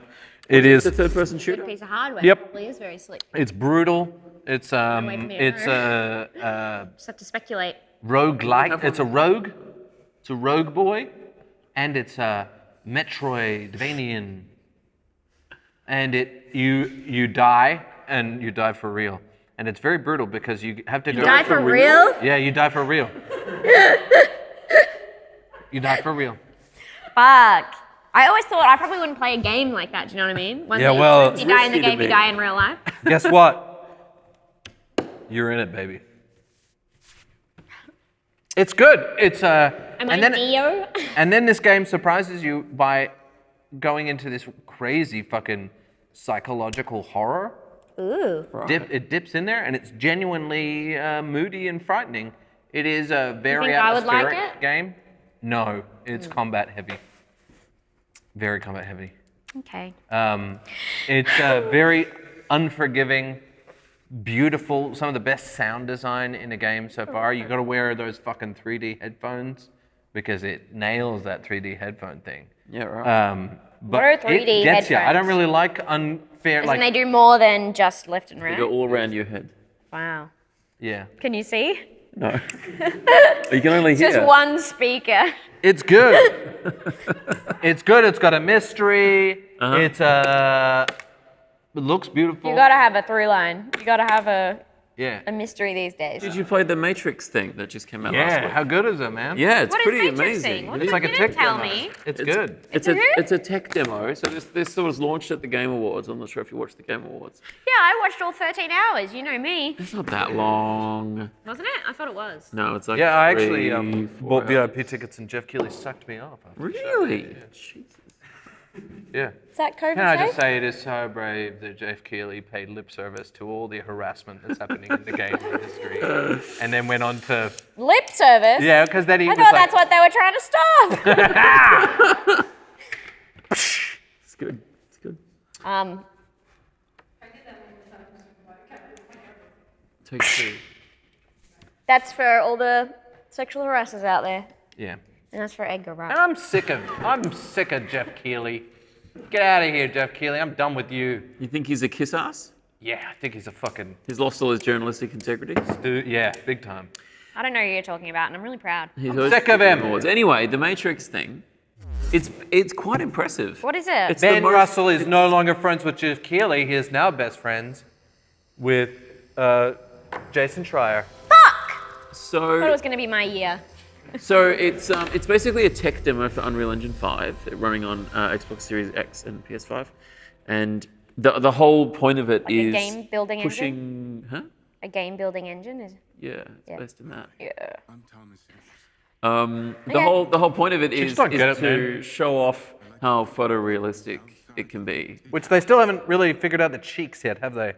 It It's a is. third-person Good shooter. piece of hardware. Yep. Probably is very slick. It's brutal. It's away from the it's arrow. a Just have to speculate. roguelike. It's a rogue. It's a rogue boy, and it's a Metroidvanian. And you die, and you die for real. And it's very brutal because you have to go. Die for real? Yeah, you die for real. You die for real. Fuck. I always thought I probably wouldn't play a game like that. Do you know what I mean? One Yeah, thing well, is you die in the risky to game, you me. die in real life. Guess what? You're in it, baby. It's good. It's Am I Neo? and then this game surprises you by going into this crazy fucking psychological horror. Ooh. It dips in there, and it's genuinely moody and frightening. It is a very think I would like atmospheric it? game. No, it's combat heavy. Very combat heavy. Okay. It's very unforgiving, beautiful, some of the best sound design in a game so far. You got to wear those fucking 3D headphones because it nails that 3D headphone thing. Yeah, right. But What are 3D it gets you. I don't headphones? really like unfair. And they do more than just left and They right. go all around your head. Wow. Yeah. Can you see? No. You can only hear. Just one speaker. It's good. It's good. It's got a mystery. It's it looks beautiful. You gotta have a through line. You gotta have a Yeah. mystery these days. Did you play the Matrix thing that just came out last Yeah. week? How good is it, man? Yeah, it's What is pretty Matrix amazing. thing? What It's is like it? a You didn't tech tell demo. me. It's good. It's a tech demo. So this was launched at the Game Awards. I'm not sure if you watched the Game Awards. Yeah, I watched all 13 hours. You know me. It's not that long. Wasn't it? I thought it was. No, it's like Yeah, I actually 3-4 bought VIP tickets and Jeff Keighley sucked me off. after the show. Really? Jesus. Yeah. Is that COVID Can I safe? just say it is so brave that Jeff Keighley paid lip service to all the harassment that's happening in the game industry, and then went on to Lip service? yeah, because then he I was thought like, that's what they were trying to stop. It's good. It's good. Take two. That's for all the sexual harassers out there. yeah. And that's for Edgar Wright. And I'm sick of Jeff Keighley. Get out of here, Jeff Keighley. I'm done with you. You think he's a kiss ass? Yeah, I think he's a fucking He's lost all his journalistic integrity. dude. Yeah, big time. I don't know who you're talking about, and I'm really proud. He's sick of him. Awards. Anyway, the Matrix thing, it's quite impressive. What is it? It's the Ben most- Russell is no longer friends with Jeff Keighley. He is now best friends with Jason Schreier. I thought it So was going to be my year. it's basically a tech demo for Unreal Engine 5 running on Xbox Series X and PS5, and the whole point of it Like a is game building engine? pushing. Huh? A game building engine is. Yeah, it's Yeah. based in that. Yeah. The whole point of it is don't get it, to show off how photorealistic it can be. Which they still haven't really figured out the cheeks yet, have they?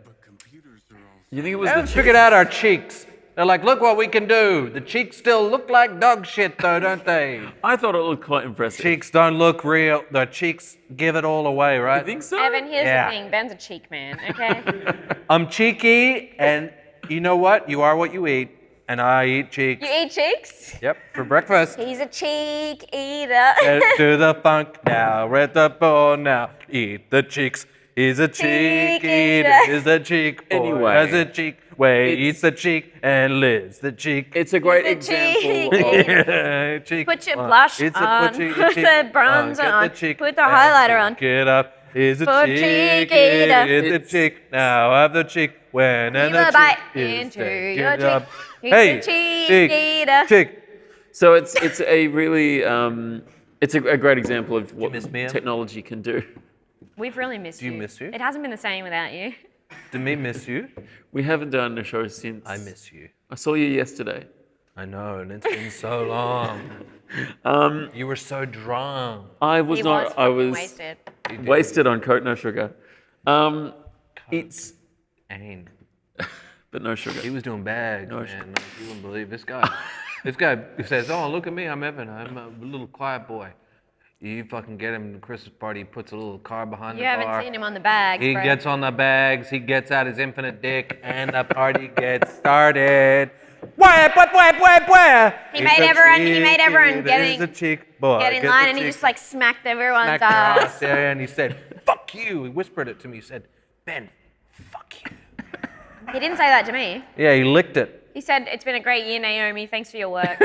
You think it was They the haven't figured out our cheeks. They're like, look what we can do. The cheeks still look like dog shit, though, don't they? I thought it looked quite impressive. Cheeks don't look real. The cheeks give it all away, right? You think so? Evan, here's Yeah. the thing. Ben's a cheek man, okay? I'm cheeky, and you know what? You are what you eat, and I eat cheeks. You eat cheeks? Yep, for breakfast. He's a cheek eater. Get to the funk now, read the bone now. Eat the cheeks. He's a cheek Cheek eater. eater. He's a cheek boy. Anyway, has a cheek way. it's- Eats the cheek and lives the cheek. It's a great He's a cheek example. eater. Cheek Put your on. blush It's a on, put your put cheek the bronzer Get on, the cheek put the and highlighter on. Get up. Is a For cheek cheek eater. eater. Is the It's- cheek. Now have the cheek when and Give the a bite cheek is into there. your Get up. cheek. He's Hey, a cheek cheek, eater. cheek. So it's a really it's a great example of what miss me, Em? technology can do. We've really missed you. Do you miss you? It hasn't been the same without you. Did me miss you? We haven't done a show since. I miss you. I saw you yesterday. I know, and it's been so long. You were so drunk. I was He not. was I fucking was wasted. wasted on Coke, no sugar. It's Ain. but no sugar. He was doing bags, No, man. Like, you wouldn't believe this guy. This guy says, "Oh, look at me, I'm Evan. I'm a little quiet boy." You fucking get him to the Christmas party. He puts a little car behind You the bar. haven't seen him on the bags, He bro. gets on the bags. He gets out his infinite dick, and the party gets started. Where? He made everyone getting- He's a cheek boy. Get in Get line the and he cheek. just like smacked everyone's Smacked her ass. out there, and he said, "Fuck you." He whispered it to me. He said, "Ben, fuck you." He didn't say that to me. Yeah, he licked it. He said, "It's been a great year, Naomi. Thanks for your work."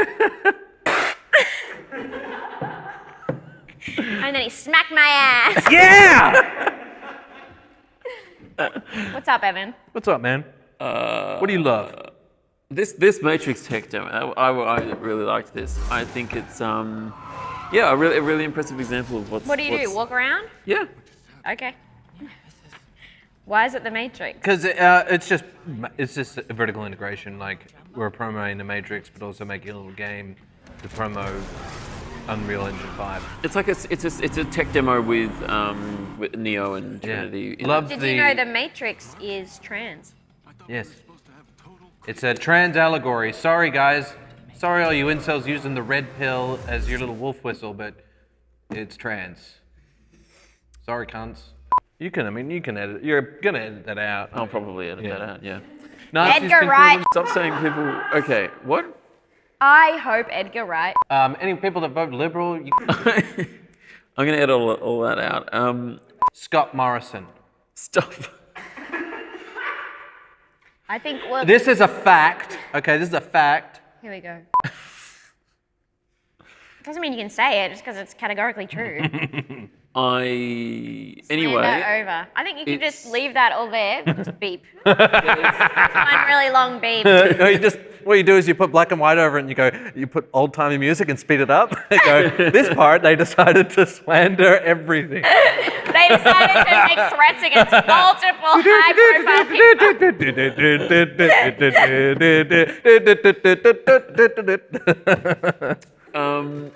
And then he smacked my ass. Yeah. What's up, Evan? What's up, man? What do you love? This Matrix tech demo, I really liked this. I think it's yeah, a really impressive example of what's. What do you do? Walk around? Yeah. Okay. Why is it the Matrix? Because it's just a vertical integration. Like we're promoting the Matrix, but also making a little game to promo Unreal Engine 5. It's like it's a tech demo with Neo and Trinity. in it. Love Did the. you know the Matrix is trans? Yes. It's a trans allegory. Sorry, guys. Sorry, all you incels using the red pill as your little wolf whistle, but it's trans. Sorry, cunts. You can edit. You're gonna edit that out. I'll probably edit that out, yeah. Nazis Edgar can Wright. Stop saying people... Okay, what? I hope Edgar Wright. Any people that vote Liberal, I'm going to edit all that out. Scott Morrison. Stop. I think, well... This is a fact. Okay, this is a fact. Here we go. Doesn't mean you can say it just because it's categorically true. Anyway. Over. I think you can just leave that all there. Just beep. One really long beep. No, what you do is you put black and white over it and you put old-timey music and speed it up. You go, this part, they decided to slander everything. They decided to make threats against multiple high-profile people.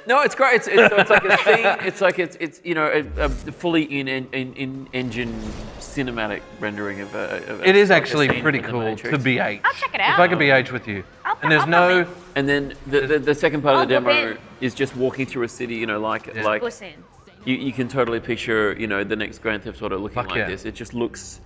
No, it's great. It's like a thing. It's like it's a fully in-engine cinematic rendering of a. It is a actually scene pretty from The cool Matrix. to BH. I'll check it out. If I could BH with you. And there's I'll no. pop And then the second part of the I'll pop demo in. is just walking through a city. Like Listen. you can totally picture the next Grand Theft Auto looking Fuck like yeah. this. It just looks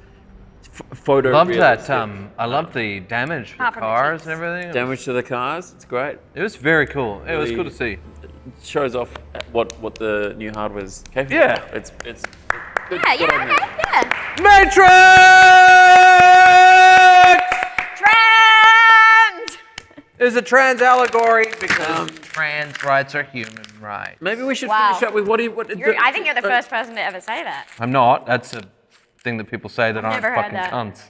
photo. Loved that. realistic. I loved the damage for the Apart from the cars cheeks. and everything. Damage to the cars. It's great. It was very cool. It was Really- cool to see. It shows off what the new hardware's capable Yeah. of. It's good. Yeah, good on you. yeah. Matrix! Trans! Is a trans allegory because trans rights are human rights. Maybe we should Wow. finish up with what. I think you're the first person to ever say that. I'm not. That's a thing that people say that aren't never heard fucking that. cunts.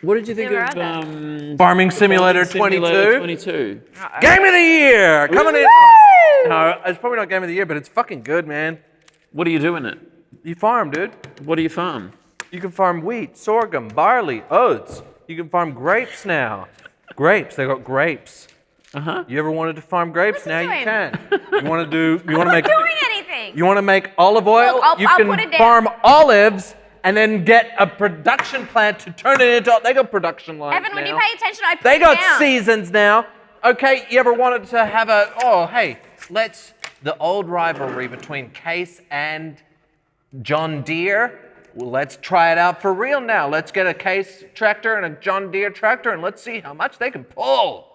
What did you think Never of heard that. Farming Simulator 22. 22. Game of the year! Coming in. No, it's probably not Game of the Year, but it's fucking good, man. What do you do in it? You farm, dude. What do you farm? You can farm wheat, sorghum, barley, oats. You can farm grapes now. Grapes, they got grapes. Uh-huh. You ever wanted to farm grapes? What's he Now you doing? can. You want to make Doing anything. you want to make olive oil? Look, I'll you put can it down. farm olives and then get a production plant to turn it into. They got production lines Evan, when now. you pay attention, I put They it got down. seasons now. Okay, you ever wanted to have the old rivalry between Case and John Deere? Well, let's try it out for real now. Let's get a Case tractor and a John Deere tractor and let's see how much they can pull.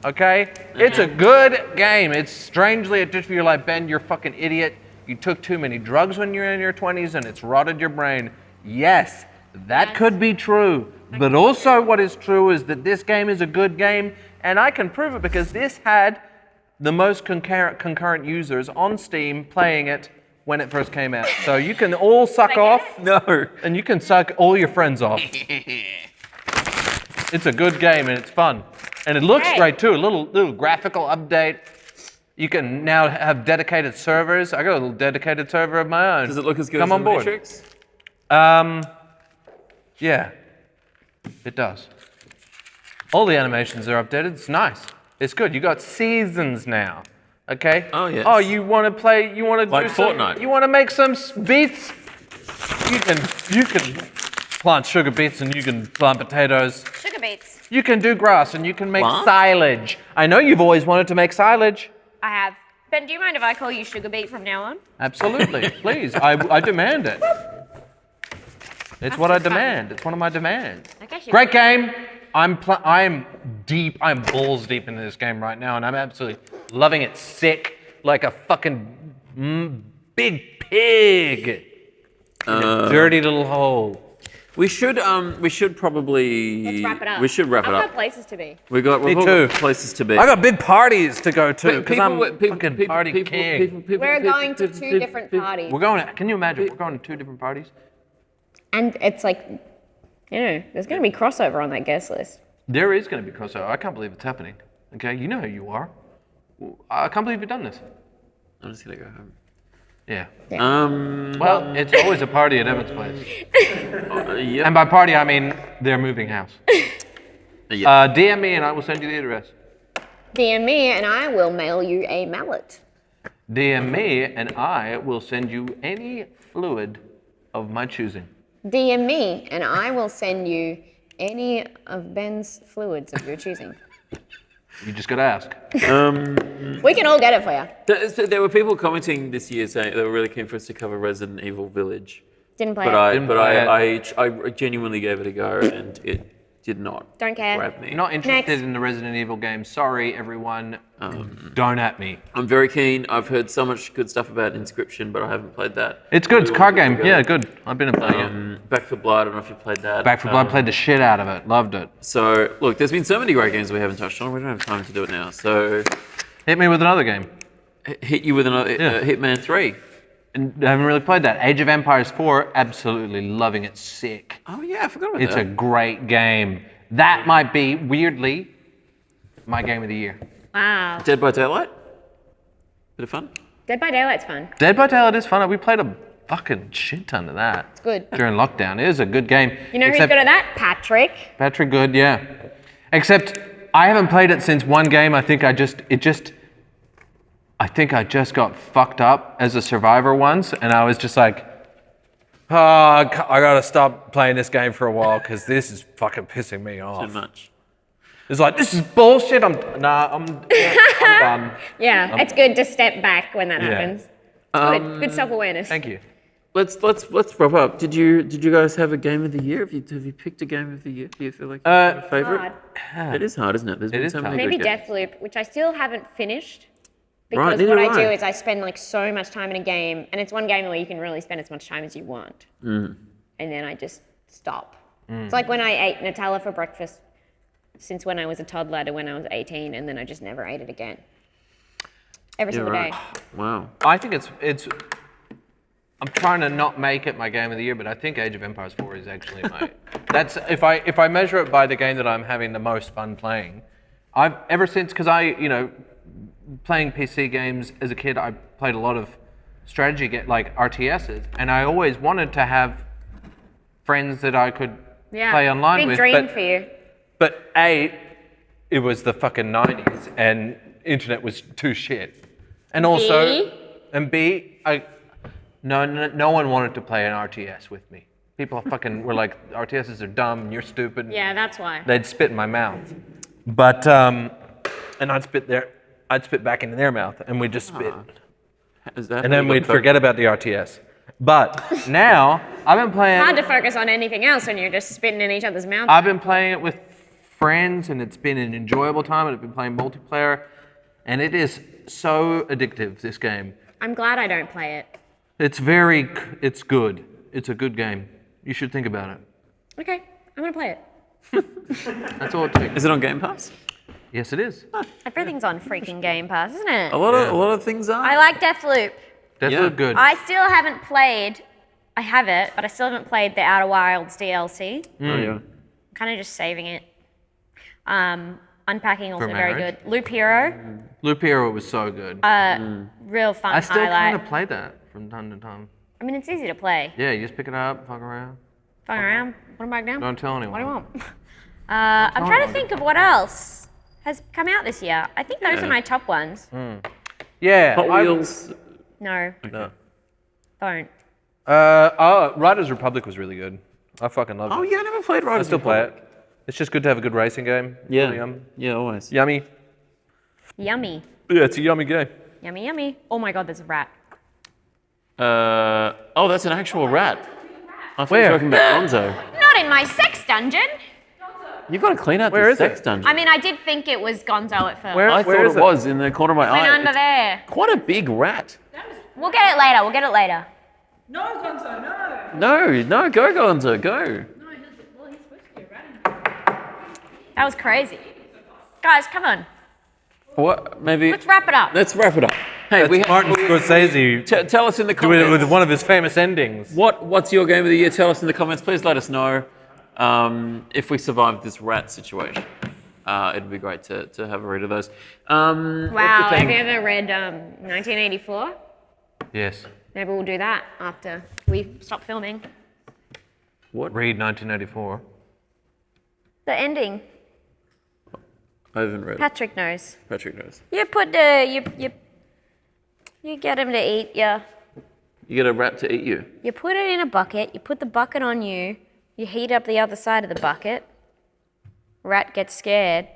Okay? It's a good game. It's strangely addictive. You're like, Ben, you're a fucking idiot. You took too many drugs when you're in your 20s and it's rotted your brain. Yes, that could be true. But also what is true is that this game is a good game, and I can prove it because this had the most concurrent users on Steam playing it when it first came out. So you can all suck off. No. And you can suck all your friends off. It's a good game and it's fun. And it looks Hey. great too, a little graphical update. You can now have dedicated servers. I got a little dedicated server of my own. Does it look as good Come as on The board. Matrix? Yeah, it does. All the animations are updated. It's nice. It's good. You got seasons now. Okay. Oh, yes. Oh, you want to play? You want to Like do some, Fortnite. You want to make some beets? You can plant sugar beets and you can plant potatoes. Sugar beets. You can do grass and you can make What? silage. I know you've always wanted to make silage. I have. Ben, do you mind if I call you Sugar Beet from now on? Absolutely. Please. I demand it. It's That's what I just fun. demand. It's one of my demands. Okay, Sugar Great Beet. game. I'm deep. I'm balls deep into this game right now, and I'm absolutely loving it. Sick, like a fucking big pig in a dirty little hole. We should probably. Let's wrap it up. We should wrap I've it got up. places to be. We've all Me got too. places to be. I got big parties to go to because I'm people- fucking people- party people- king. people- We're people- going to people- two people- different people- parties. We're going. Can you imagine? We're going to 2 different parties. And it's like, there's going to be crossover on that guest list. There is going to be crossover. I can't believe it's happening. Okay, you know who you are. I can't believe you've done this. I'm just gonna go home. Yeah. Um. Well, it's always a party at Evan's place. Yeah. And by party, I mean they're moving house. Yeah. DM me and I will send you the address. DM me and I will mail you a mallet. DM me and I will send you any fluid of my choosing. DM me and I will send you any of Ben's fluids of your choosing. You just got to ask. We can all get it for you. There were people commenting this year saying they were really keen for us to cover Resident Evil Village. Didn't play But it. I genuinely gave it a go, and it did not Don't care. grab me. Not interested Next. in the Resident Evil game. Sorry, everyone. Don't at me. I'm very keen. I've heard so much good stuff about Inscription, but I haven't played that. It's good. It's a Really card want to game. give it a Yeah, go. good. I've been playing it. Back for Blood, I don't know if you played that. Back 4 Blood, played the shit out of it. Loved it. So, look, there's been so many great games we haven't touched on. We don't have time to do it now. So, Hit me with another game. hit you with another Yeah. Hitman 3. And I haven't really played that. Age of Empires 4, absolutely loving it. Sick. Oh, yeah, I forgot about It's a that. great game. That might be, weirdly, my game of the year. Wow. Dead by Daylight? Bit of fun? Dead by Daylight's fun. Dead by Daylight is fun. We played a fucking shit ton of that. It's good. During lockdown. It is a good game. You know who's Except good at that? Patrick. Patrick Good, yeah. Except I haven't played it since one game. I think I just got fucked up as a survivor once, and I was just like, oh, I gotta stop playing this game for a while because this is fucking pissing me Too off. much. It's like, this is bullshit. I'm done. Yeah, it's good to step back when that Yeah. happens. Good. Good self-awareness. Thank you. Let's wrap up. Did you guys have a game of the year? Have you picked a game of the year? Do you feel like you have a favorite? Hard. It is hard, isn't it? There's been is so many hard. Maybe good games. Deathloop, which I still haven't finished. Right, Because neither what have I do I. is I spend like so much time in a game, and it's one game where you can really spend as much time as you want. And then I just stop. It's like when I ate Nutella for breakfast since when I was a toddler to when I was 18, and then I just never ate it again. Every Yeah, single right. day. Wow. I think it's. I'm trying to not make it my game of the year, but I think Age of Empires 4 is actually my. That's if I measure it by the game that I'm having the most fun playing. I've ever since because playing PC games as a kid, I played a lot of strategy like RTSs, and I always wanted to have friends that I could Yeah. play online Big with. dream for you. But A, it was the fucking 90s and internet was too shit. And also, B? and B, no one wanted to play an RTS with me. People fucking were like, RTSs are dumb and you're stupid. Yeah, that's why. They'd spit in my mouth. But, and I'd spit back into their mouth and we'd just spit. Is that And then we'd forget about the RTS. But now, I've been playing. Hard to focus on anything else when you're just spitting in each other's mouth. I've been playing it with friends and it's been an enjoyable time, and I've been playing multiplayer, and it is so addictive, this game. I'm glad I don't play it. It's good. It's a good game. You should think about it. Okay, I'm gonna play it. That's all it takes. Is it on Game Pass? Yes, it is. Everything's on freaking Game Pass, isn't it? A lot of things are. I like Deathloop. Definitely Yeah. good. I still haven't played. I have it, but I still haven't played the Outer Wilds DLC. Oh, yeah. I'm kind of just saving it. Unpacking also For very marriage? good. Loop Hero, Loop Hero was so good. real fun I still highlight. kind of play that from time to time. I mean, it's easy to play. Yeah, you just pick it up, fuck around. Fuck around. Put them back down. Don't tell anyone. What do you want? I'm trying to think of what else has come out this year. I think those Yeah. are my top ones. Yeah. Hot Wheels. No, No. don't. Riders Republic was really good. I fucking loved it. Oh yeah, I never played I Riders still play Republic. it. It's just good to have a good racing game. Yeah. Really, Yeah, always. yummy. Yummy. Yeah, it's a yummy game. Yummy, yummy. Oh my god, there's a rat. Oh, that's an actual rat. I thought you Where? were talking about Gonzo. Not in my sex dungeon. You've got to clean out Where the is sex it? dungeon. I mean, I did think it was Gonzo at first. Where? I thought is it it? was in the corner of my Went eye. under It's there. quite a big rat. We'll get it later. We'll get it later. No, Gonzo, no. No, go Gonzo, go. No, he's supposed to be a rat. That was crazy. Guys, come on. What? Maybe. Let's wrap it up. Let's wrap it up. Hey, That's Martin Scorsese tell us in the doing comments. it with one of his famous endings. What's your game of the year? Tell us in the comments. Please let us know if we survived this rat situation. It'd be great to have a read of those. Wow, have you ever read 1984? Yes. Maybe we'll do that after we stop filming. Read 1984. The ending. I haven't read. Patrick knows. Patrick knows. You put the you get him to eat. You You get a rat to eat you. you put it in a bucket. You put the bucket on you. You heat up the other side of the bucket. Rat gets scared,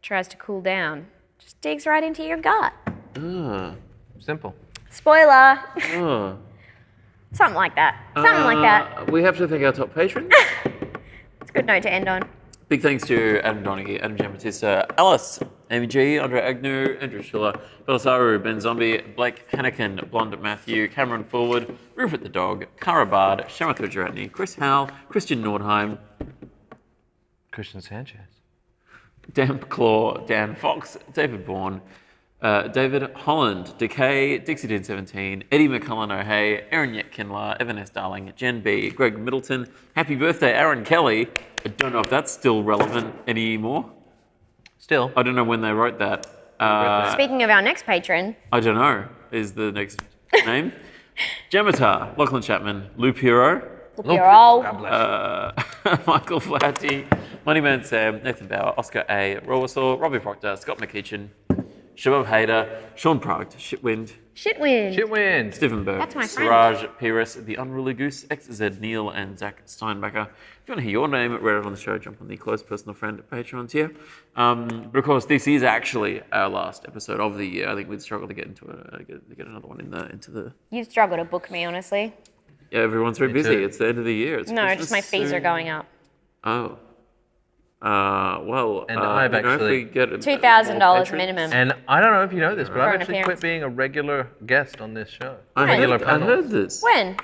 tries to cool down, just digs right into your gut. Simple. Spoiler. Oh. Something like that. Something like that. We have to thank our top patrons. It's a good note to end on. Big thanks to Adam Donaghy, Adam Giambattista, Alice, Amy G, Andre Agnew, Andrew Schiller, Belisaru, Ben Zombie, Blake Hannikin, Blonde Matthew, Cameron Forward, Rupert the Dog, Cara Bard, Shamath Gujaratni, Chris Howell, Christian Nordheim, Christian Sanchez. Damp Claw, Dan Fox, David Bourne, David Holland, Decay, Dixie Dean 17, Eddie McCullen O'Hay, Aaron Yetkinler, Evan S. Darling, Jen B, Greg Middleton, happy birthday, Aaron Kelly. I don't know if that's still relevant anymore. Still. I don't know when they wrote that. Speaking of our next patron. I don't know, is the next name. Jamatar, Lachlan Chapman, Lou Piro, God bless Michael Flatty, Moneyman Sam, Nathan Bauer, Oscar A, Rowasaw, Robbie Proctor, Scott McEachin, Shabab Hader, Sean Pragt, Shitwind, Shitwind. you. Shitwind. Stephen Burke, That's my friend. Siraj Pires, The Unruly Goose, XZ Neil, and Zach Steinbacher. If you want to hear your name read it on the show, jump on the Close Personal Friend Patreon tier. But of course, this is actually our last episode of the year. I think we'd struggle to get into get another one into the. You've struggled to book me, honestly. Yeah, everyone's very busy. too. It's the end of the year. It's No, Christmas just my fees soon. are going up. Oh. Well, And I've if actually- we get $2,000 more patrons- minimum. And I don't know if you know this, but For I've an actually appearance. quit being a regular guest on this show. I Regular heard panels. this. When?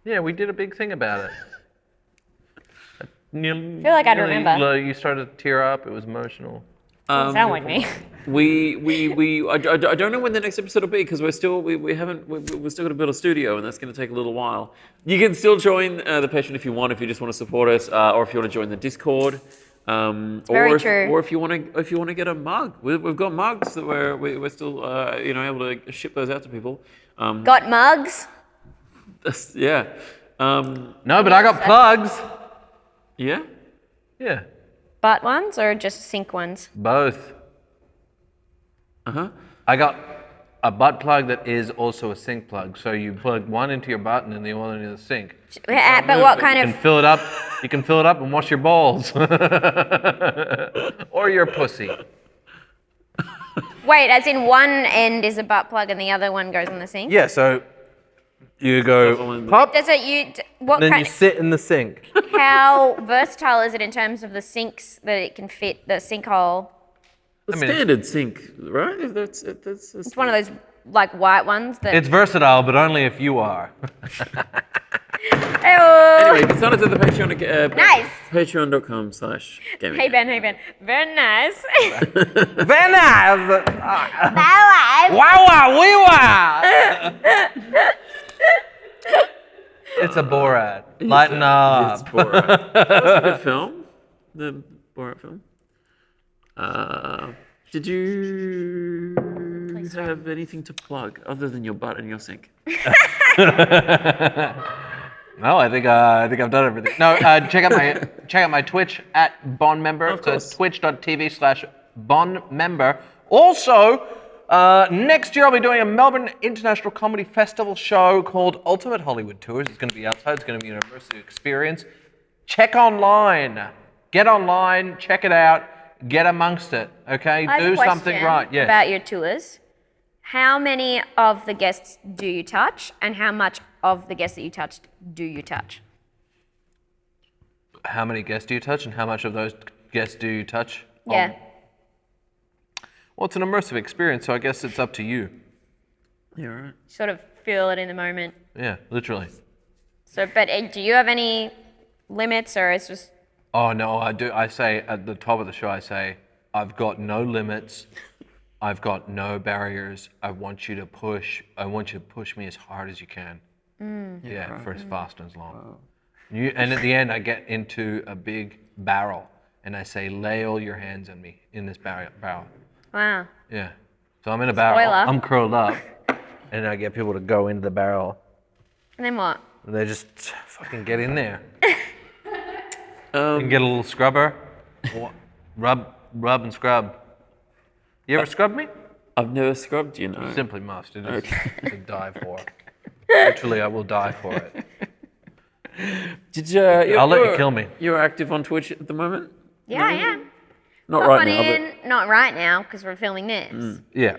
Yeah, we did a big thing about it. I feel like I'd remember. You started to tear up. It was emotional. Doesn't sound like me. I don't know when the next episode will be because we've still got to build a studio and that's going to take a little while. You can still join the Patreon if you want, if you just want to support us, or if you want to join the Discord. very true. Or if you want to get a mug, we've got mugs that we're still able to ship those out to people. Got mugs? Yeah. No, but I got plugs. Yeah. Yeah, Butt ones or just sink ones? both. Uh-huh. I got a butt plug that is also a sink plug. So you plug one into your butt and then the other into the sink. But what kind You can of... fill it up. You can fill it up and wash your balls, or your pussy. Wait, as in one end is a butt plug and the other one goes in the sink? Yeah. So you go pop, Does it, what then kind... you sit in the sink. How versatile is it in terms of the sinks that it can fit, the sinkhole? The mean, standard sink, right? That's It's one of those like white ones that... It's versatile, but only if you are. Hey-oh. Anyway, you can sign up to the Patreon. Nice. Patreon.com/gaming. Hey Ben, very nice. Very nice. Bye. Wow, wow, wee wow. It's a Borat. Lighten up. It's Borat. That was a good film. The Borat film. Did you have anything to plug other than your butt and your sink? No, I think I've done everything. No, check out my Twitch at BondMember. So it's twitch.tv/BondMember. Also, next year I'll be doing a Melbourne International Comedy Festival show called Ultimate Hollywood Tours. It's going to be outside. It's going to be an immersive experience. Check online. Get online. Check it out. Get amongst it. Okay, I have do a question something right. Yes. about your tours. How many of the guests do you touch, and how much of the guests that you touched do you touch? How many guests do you touch, and how much of those guests do you touch? Yeah. Well, it's an immersive experience, so I guess it's up to you. Yeah, right. Sort of feel it in the moment. Yeah, literally. So, but do you have any limits, or it's just... Oh no, I do. I say at the top of the show, I say, I've got no limits. I've got no barriers. I want you to push me as hard as you can. For as fast and as long. And at the end, I get into a big barrel, and I say, lay all your hands on me in this barrel. Wow. Yeah. So I'm in a barrel. Spoiler. I'm curled up, and I get people to go into the barrel, And then what? and they just fucking get in there. And get a little scrubber. Rub and scrub. You ever scrubbed me? I've never scrubbed, you know. Simply must. It is to die for. Literally, I will die for it. Did you? I'll let you kill me. You're active on Twitch at the moment? Yeah, I am. Not Pop right on now, in. Not right now because we're filming this. Yeah.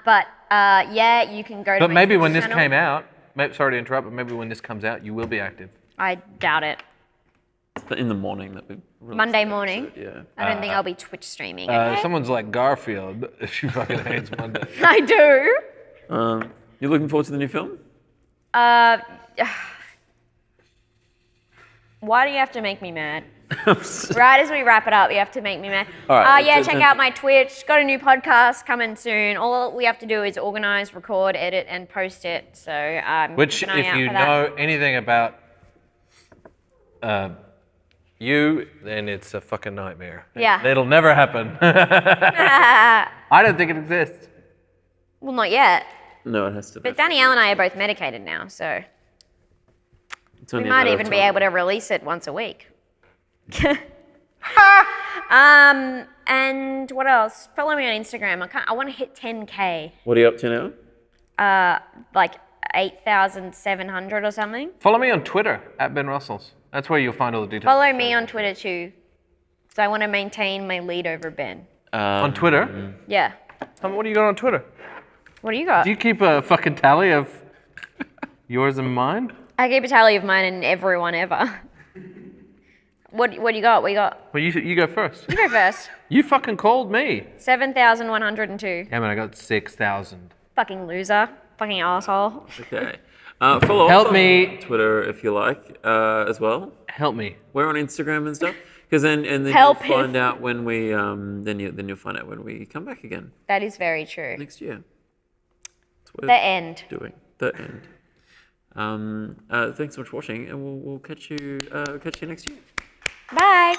But yeah, you can go to But my maybe Twitch when this channel. came out, sorry to interrupt, but maybe when this comes out, you will be active. I doubt it. but in the morning that we release Monday the morning. episode, I don't think I'll be Twitch streaming. Okay? Someone's like Garfield. She fucking hates Monday. I do. Yeah. You looking forward to the new film? Why do you have to make me mad? Right as we wrap it up, you have to make me mad. All right, Yeah, so- check out my Twitch. Got a new podcast coming soon. All we have to do is organize, record, edit, and post it. So Which, keep an eye if out you for that. know anything about you, then it's a fucking nightmare. Yeah. It'll never happen. I don't think it exists. Well, not yet. No, it has to be. But Danielle and I are both medicated now, so It's we only a might matter of even be time. able to release it once a week. And what else? Follow me on Instagram. I want to hit 10K. What are you up to now? Like 8,700 or something. Follow me on Twitter, @BenRussells. That's where you'll find all the details. Follow me on Twitter too. So I want to maintain my lead over Ben. On Twitter? Yeah. What do you got on Twitter? What do you got? Do you keep a fucking tally of yours and mine? I keep a tally of mine and everyone ever. What do you got? What you got? Well, you go first. You go first. You fucking called me. 7,102. Damn it, I got 6,000. Fucking loser. Fucking asshole. Okay. Follow Help us on me. Twitter if you like as well. Help me. We're on Instagram and stuff. Because then Help you'll him. find out when we then you'll find out when we come back again That is very true. next year. That's what The end. we're doing. The end. Thanks so much for watching, and we'll catch you next year. Bye.